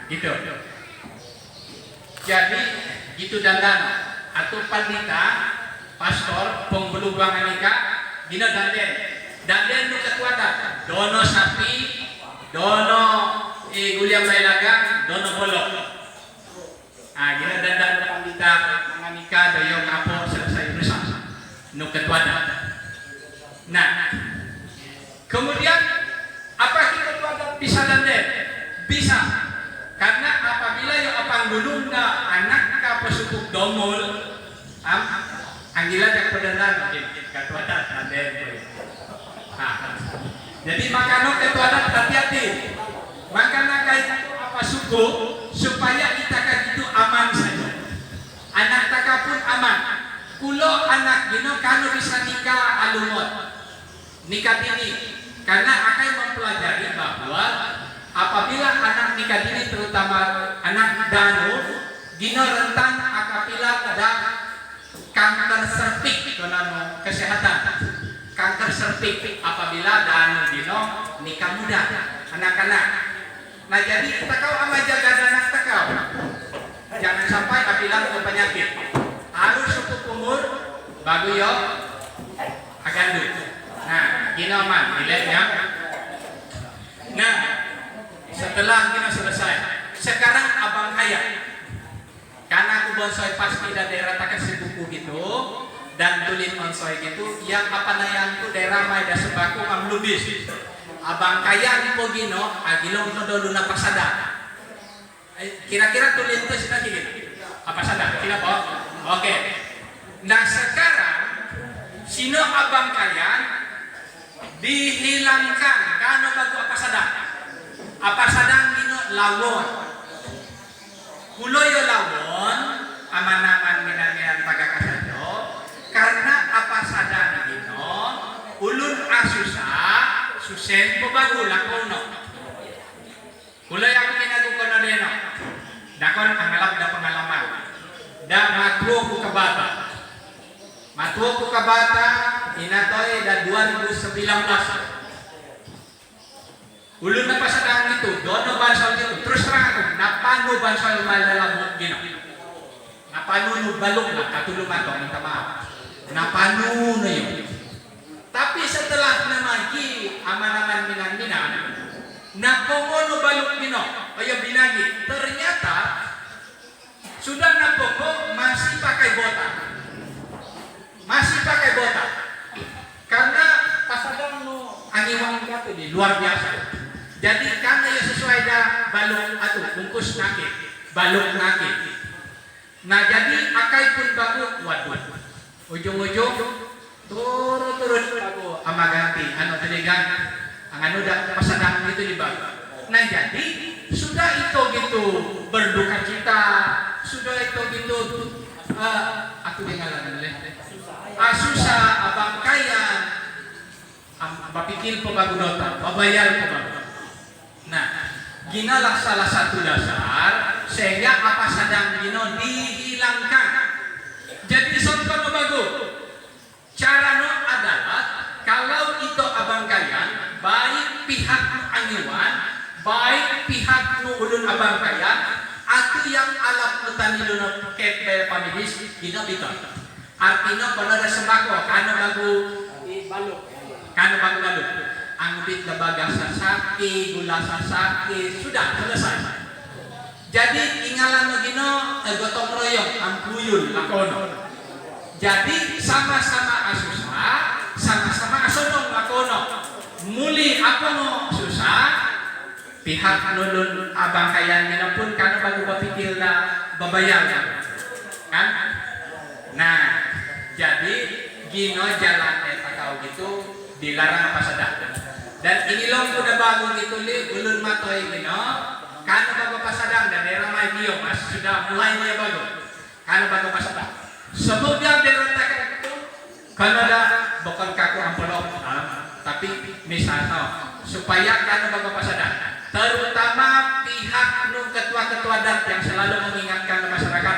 Speaker 1: Gitu. Jadi gitu dandan atau pandita, pastor, penghulu buangan nikah, dina danden nu ketuadat, dono sapi, dono guliang bailagang, dono bolok. Gina dandan nu pandita buangan nikah, doyong apo selesai urusan nu ketuadat. Nah, kemudian apa ketuadat bisa danden? Bisa. Karena apabila yung apang gulong na anak ka pasukog domol, anggilan yang pedanan, ketuadat, jadi makanya ketuadat hati-hati. Makanya kahit apa suku supaya kita kan itu aman saja. Anak taka pun aman. Kulo anak gino kano bisa nikah alumot. Nikah ini karena akan mempelajari bahwa apabila anak nikah ini terutama anak danu gino rentan apabila ada kanker cervix dalam kesehatan, kanker cervix apabila danu gino nikah muda anak-anak. Nah jadi kita kau ama jaga anak takau, jangan sampai apabila ada penyakit harus cukup umur baru yo agandu. Nah gino man ya. Nah setelah kita selesai, sekarang abang kaya. Karena aku bonsoi pasti dari daerah takas buku gitu dan tulis bonsoi gitu, yang apa nayanku daerah maida sebaku amlubis. Abang kaya di Pogino, agilong no dulu na pasada. Kira-kira tulis itu sudah gitu. Apa sada? Kira po? Oke. Nah sekarang sino abang kaya dihilangkan karena bagu apa sada? Apa sadang dino lawon kuloyo lawon aman-aman minan pagkakasadyo karena apa sadang dino ulun asusa susen po bago lakono kuloy ako minagukono dino dakon angalap da pengalaman da matuo ko kabata inatoy da 2019 ulun na pasadang itu, dono bansal itu, terus terang ako, napano bansal malalamot gino. Napano no balok na, katulungan ko, minta maaf. Napano na yun. Tapi setelah namagi, aman-aman minan-minan, napongo no balok gino, ayo binagi. Ternyata, sudah napongo, masih pakai botak. Karena pasadang no, angiwang gato di luar biasa. Jadi karena yang sesuai dah balok atau bungkus nakit, balok nakit. Nah jadi akai pun bagus, waduh, ujung-ujung turun bagus, amaganti, anu telegan, anu dah pasadang itu di bawah. Nah jadi sudah itu gitu berduka cita, sudah itu gitu, aku dengaran leh, susah abang kaya, bapikir pembangunan, babayar pembangunan. Nah, ginalah salah satu dasar sehingga apa sadang dino dihilangkan. Jadi contoh no bagus. Cara no adalah kalau itu abang kalian, baik pihak nu anyuan, baik pihak nu ulun abang kalian, atau yang alat petani nu kepe pamidis, dino bito. Artinya kalau ada sembako, karena bagu balut, karena bagu balut. Angbit na baga sasaki, gula sasaki, sudah selesai. Jadi ingalan mo gino, gotong royong, ang kuyul, lakono. Jadi sama-sama asusah, sama-sama asonong lakono. Muli apa mo susah, pihak nulun abang kayan nino pun karena bagu bapikil na babayar kan? Nah, jadi gino jalan etakau gitu dilarang apa sadar. Dan ini long udah bangun gitu li ulun matoy gino karena bago pasadang dan daerah may bio mas sudah mulai dia bago karena bago pasadang semoga daerah itu karena ada bukan kaku ampelok tapi misalnya supaya karena bago pasadang terutama pihak nu ketua-ketua dat yang selalu mengingatkan ke masyarakat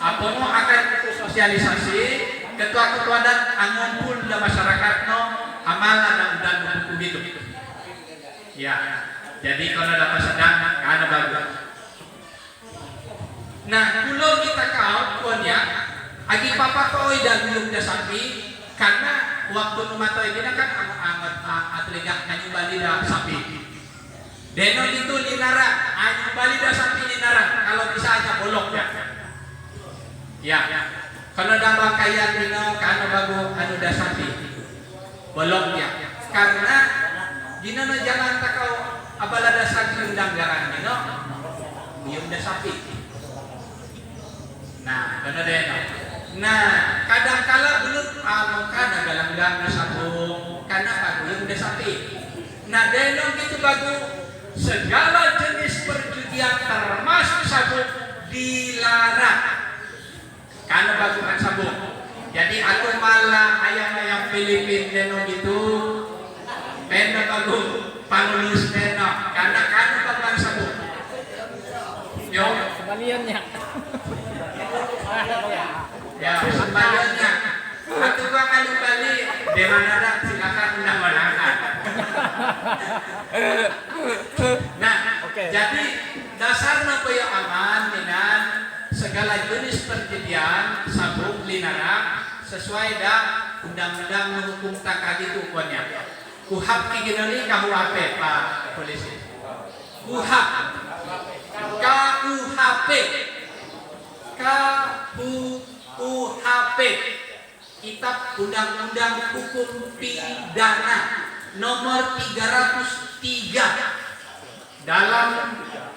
Speaker 1: apa mau akan itu sosialisasi ketua-ketua dat ngumpul di masyarakat no amalan dan buku gitu. Ya, jadi kalau dapat sedang, ada bagus. Nah, pulau kita kau punya, agi papa kau dan belum sapi, karena waktu numato ini kan amat atlegak nyanyi bali dah sapi. Deno itu linara, nyanyi bali dah sapi linara. Kalau bisa aja bolok ya. Ya, kalau dah bangkayan dino, karena bagus anu dah sapi. Bolongnya karena dina no jalan takau abalada saking danggaran dino bium da sapi. Nah, benar deh. Nah, kadang kala dulu kada galanggang na sabung karena paguyum da sapi. Nah, denong gitu bagu segala jenis perjudian termasuk sabung dilarang. Karena bagu kan sabung. Jadi aku malah ayam-ayam Filipin deno gitu pena bagu panulus deno karena bagang sabun yo
Speaker 2: Kembaliannya.
Speaker 1: ya kembaliannya aku bang alu bali di mana ada silakan undang menangkan. Nah jadi dasarnya koyo aman dengan segala jenis perjudian sabuk linarang sesuai dah undang-undang menghukum tak itu punya. Kuhap kiginali KUHP Pak Polisi. Kuhap KUHP KUHP Kitab Undang-Undang Hukum Pidana nomor 303 dalam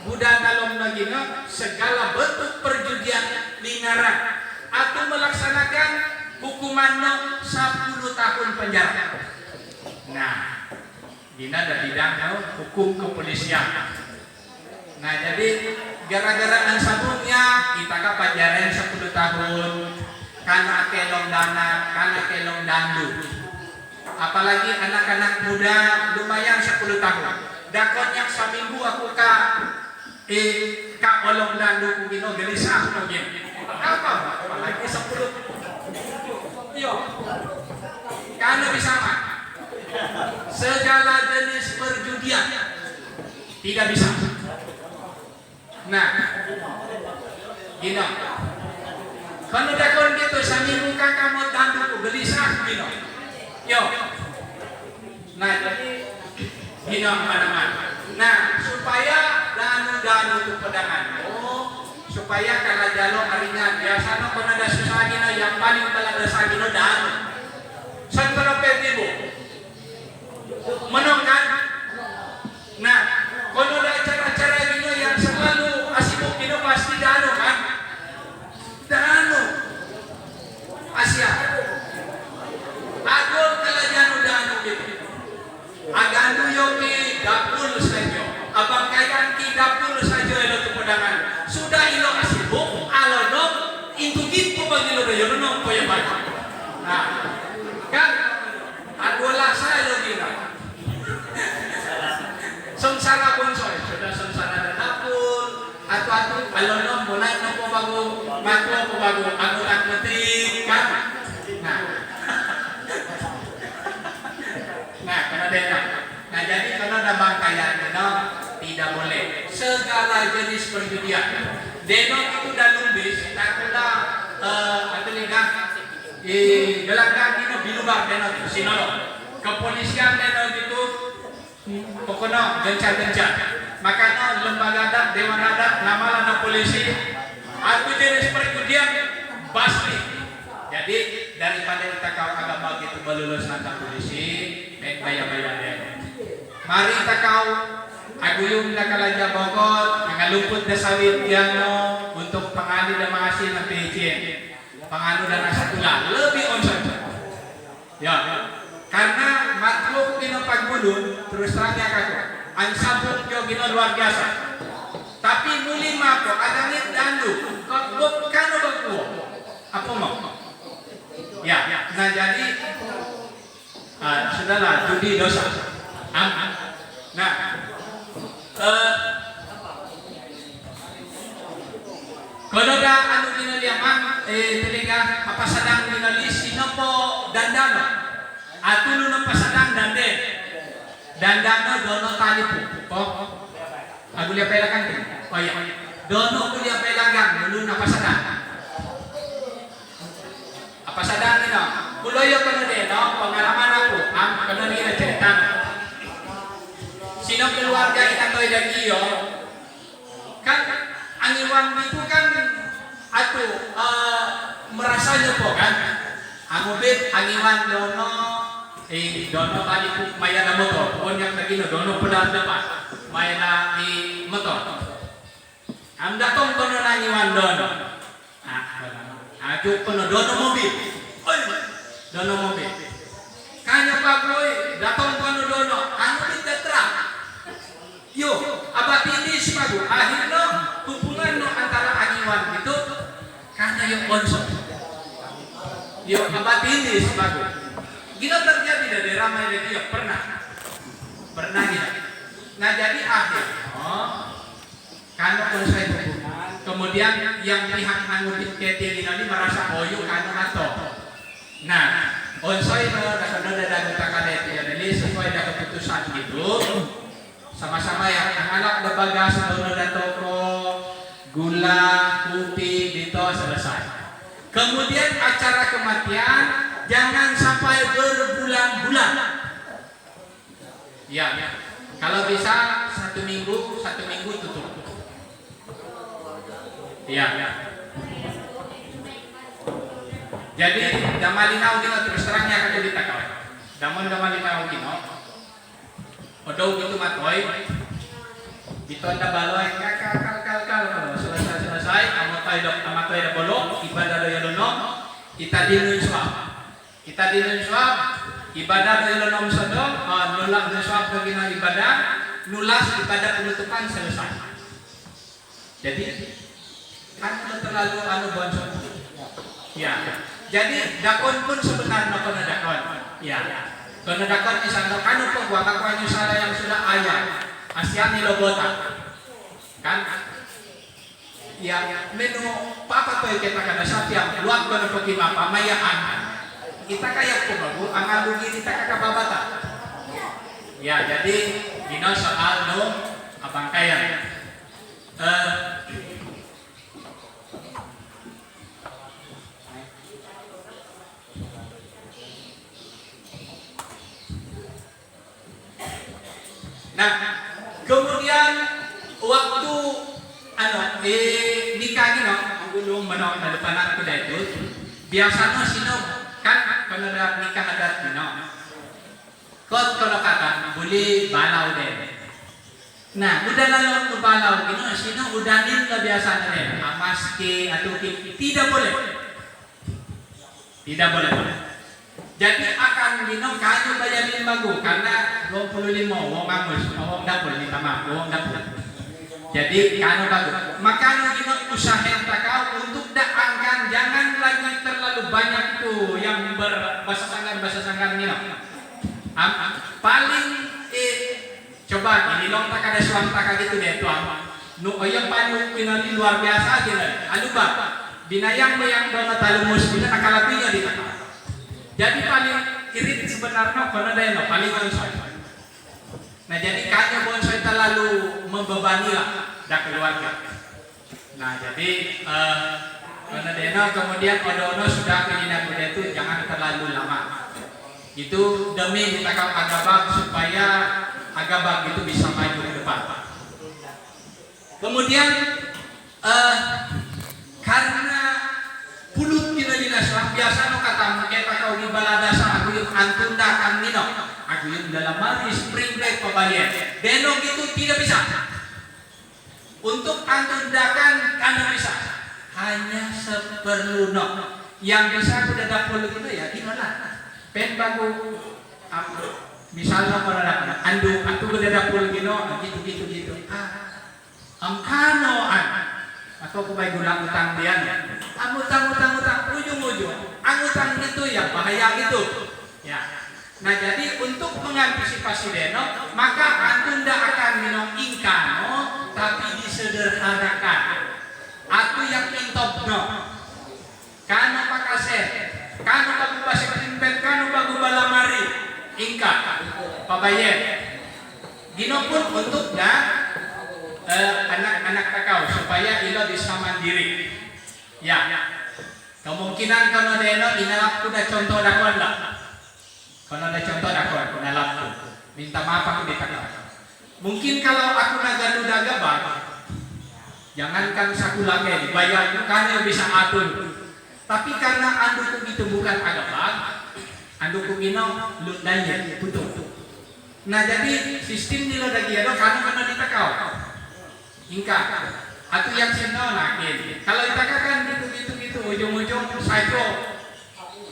Speaker 1: Buddha dalam nagina segala bentuk perjudian linarang atau melaksanakan hukuman 10 tahun penjara. Nah, dina ada bidangnya hukum kepolisian. Nah, jadi gara-gara sabunnya kita ke penjara 10 tahun karena kelong dana, karena kelong dandu. Apalagi anak-anak muda lumayan 10 tahun. Dakonnya seminggu aku olong dandu kugino gelisah mungkin. Apa? Apalagi 10. Yo. Karena bisa mah. Segala jenis perjudian tidak bisa. Nah, gino. Kalau dakon gitu seminggu kakak mau dandu gelisah gino. Yo. Nah, jadi gino mana-mana. Nah, supaya danu itu pedangan. Supaya kalau jalur harinya biasanya kalau ada susah gino yang paling balada sagino danu. Santara petibo. Menang kan? Nah, kalau ada acara-acara gino yang selalu asibuk gino pasti danu kan? Danu. Asia. Agol kalau danu gitu. Agandu yoki dapul saja. Abang kayan ki dapul saja ilo pedangan. Sudah ilo asibuk alono itu gitu bagi lo yo no koyo banyak. Nah, kan agola saya lo gila. Sengsara bonsoy, sudah sengsara dapul atau sepatu, alono mulai nopo bago, matu ko bago, anggota ketik kan. Nah, karena dena. Nah, jadi kalau ada bangkayan deno tidak boleh segala jenis perjudian. Deno itu dalam bis, takutnya atau lihat gelanggang dino bilubar deno sinolo. Kepolisian deno itu pokoknya gencar-gencar. Makanya lembaga adat, dewan adat, nama polisi, atau jenis perjudian pasti. Jadi daripada kita kau agama gitu belulus nanta polisi, baik bayar-bayar deh. Mari kita kau aguyung na kalaja Bogor, nangalupot na sawit diano untuk pangani dan menghasil na PCN, pangano dan asatula lebih onsen. Ya, karena makhluk dino pagbulun terus terangnya kako, ang sabuk yo gino luar biasa. Tapi muli mako adangit dandu, kok kano bagwo, apa mau? Ya, nah jadi sudahlah judi dosa. Nah, kalau ada anu dinaliaman, telinga apa sadang dinali sinopo dandano, atulu no pasadang dande, dandano dono tali po, aku lihat pelakan kan? Oh iya, dono kuliah pelagang, dulu na pasadang. Apa sadang nino? Kuloyo kono de no pengalaman aku, kono nila cerita. Sino keluarga ikatoy dagiyo kan ang iwan itu kan atu merasa nyo po kan ang ubit ang iwan dono dono tali po maya na motor o niyang nagino dono po na dapat maya na motor ang datong kono na iwan dono ajuk kono dono mobil dono mobil kanya pa boy datong kono dono ano ditatra yo, abad ini sebagu akhirnya hubungan no antara angiwan itu karena yang konsep. Yo, abad ini sebagu. Gila terjadi dari ramai dari yo pernah ya. Nah jadi akhirnya karena konsep hubungan, kemudian yang pihak nanggutin keting ini merasa boyo karena atau. Nah, onsoi no dasarnya dari kata jadi sesuai dengan keputusan itu. Sama-sama ya, anak-anak ada bagas, ada toko, gula, putih, dito selesai. Kemudian acara kematian jangan sampai berbulan-bulan. Ya, kalau bisa satu minggu tutup. Ya. Jadi damalinau kita terus terangnya akan jadi takau. Damalinau kita. Odo gitu matoy, itu ada baloy kal selesai, amatoy da bolok, ibadah do yalono, kita dinun swab, ibadah do yalono sado, nulak do swab bagina ibadah, nulas ibadah penutupan selesai. Jadi kan terlalu bonson. Ya. Jadi dakon pun sebenarnya kono dakon. Ya. Kono dakon isang kanu po gua kakuan yung sala yang sudah ayah. Asian nilobota. Kan? Ya, menu papa to kita kada sapiang luat kono po kimapa mayaan. Kita kayak po bago ang alugi kita kakababata. Ya, jadi gino soal no abang kaya. Nah, kemudian waktu nikah gino, ang gulong manok na lupanan ko dito. Biasanya sino kan kalau ada nikah adat gino. Kot kalau kata boleh balau deh. Nah, udah lalu balaw gino, sino udanin na biasa deh. Amaske atau tidak boleh. Tidak boleh. Jadi akan gino kanyo bayarin bago karena 25 wong angus, wong dapur minta maaf, wong dapur. Jadi kanyo bago. Makanya gino usahain takau untuk daangkan jangan lagi terlalu banyak itu yang berbahasa sanggan gino. Paling coba ini long tak ada suam tak gitu deh tuan. Nu oyang panu pinali luar biasa aja nih. Anu ba, binayang mo yang dona talumus bila nakalapinya di tengah. Jadi paling irit sebenarnya karena daya no paling bonsai. Nah jadi kanya bonsai terlalu membebani lah dak keluarga. Nah jadi karena daya kemudian odo-odo sudah keinginan muda itu jangan terlalu lama. Itu demi kita kau agabak supaya agabak itu bisa maju ke depan. Kemudian karena pulut kita dinaslah biasa no kata kita kau di baladasa aku yung antunda kan nino aku yung dalam mari spring break pabayar denok itu tidak bisa untuk antundakan karena bisa hanya seperluno yang bisa aku dapat pulut itu ya gimana pen bagu misalnya pada andu aku dapat pulut gitu amkano atau kubay gulang utang diyan utang ujung-ujung ang utang itu ya bahaya gitu ya. Nah jadi untuk mengantisipasi deno maka antunda akan minum ingkano tapi disederhanakan atau yang intopno kano pakaset kano bagu basik timpet kano bagu balamari ingka pabayet gino pun untuk anak-anak kakau supaya ilo bisa mandiri ya kemungkinan kalau deno inalap kuda contoh dakon lah kalau ada contoh dakon inalap minta maaf aku ditakut mungkin kalau aku nagadudaga bang jangankan saku lagi dibayar karena bisa atur tapi karena anduku itu bukan agabang anduku ino lundanya butuh nah jadi sistem nilo dagi ado karena ditakau ingka atau yang seno nakin kalau dikatakan gitu ujung-ujung psycho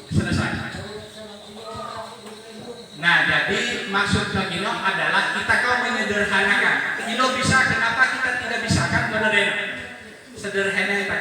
Speaker 1: selesai. Nah jadi maksud lagi adalah kita kau menyederhanakan ilo bisa kenapa kita tidak bisa kan benar sederhana kita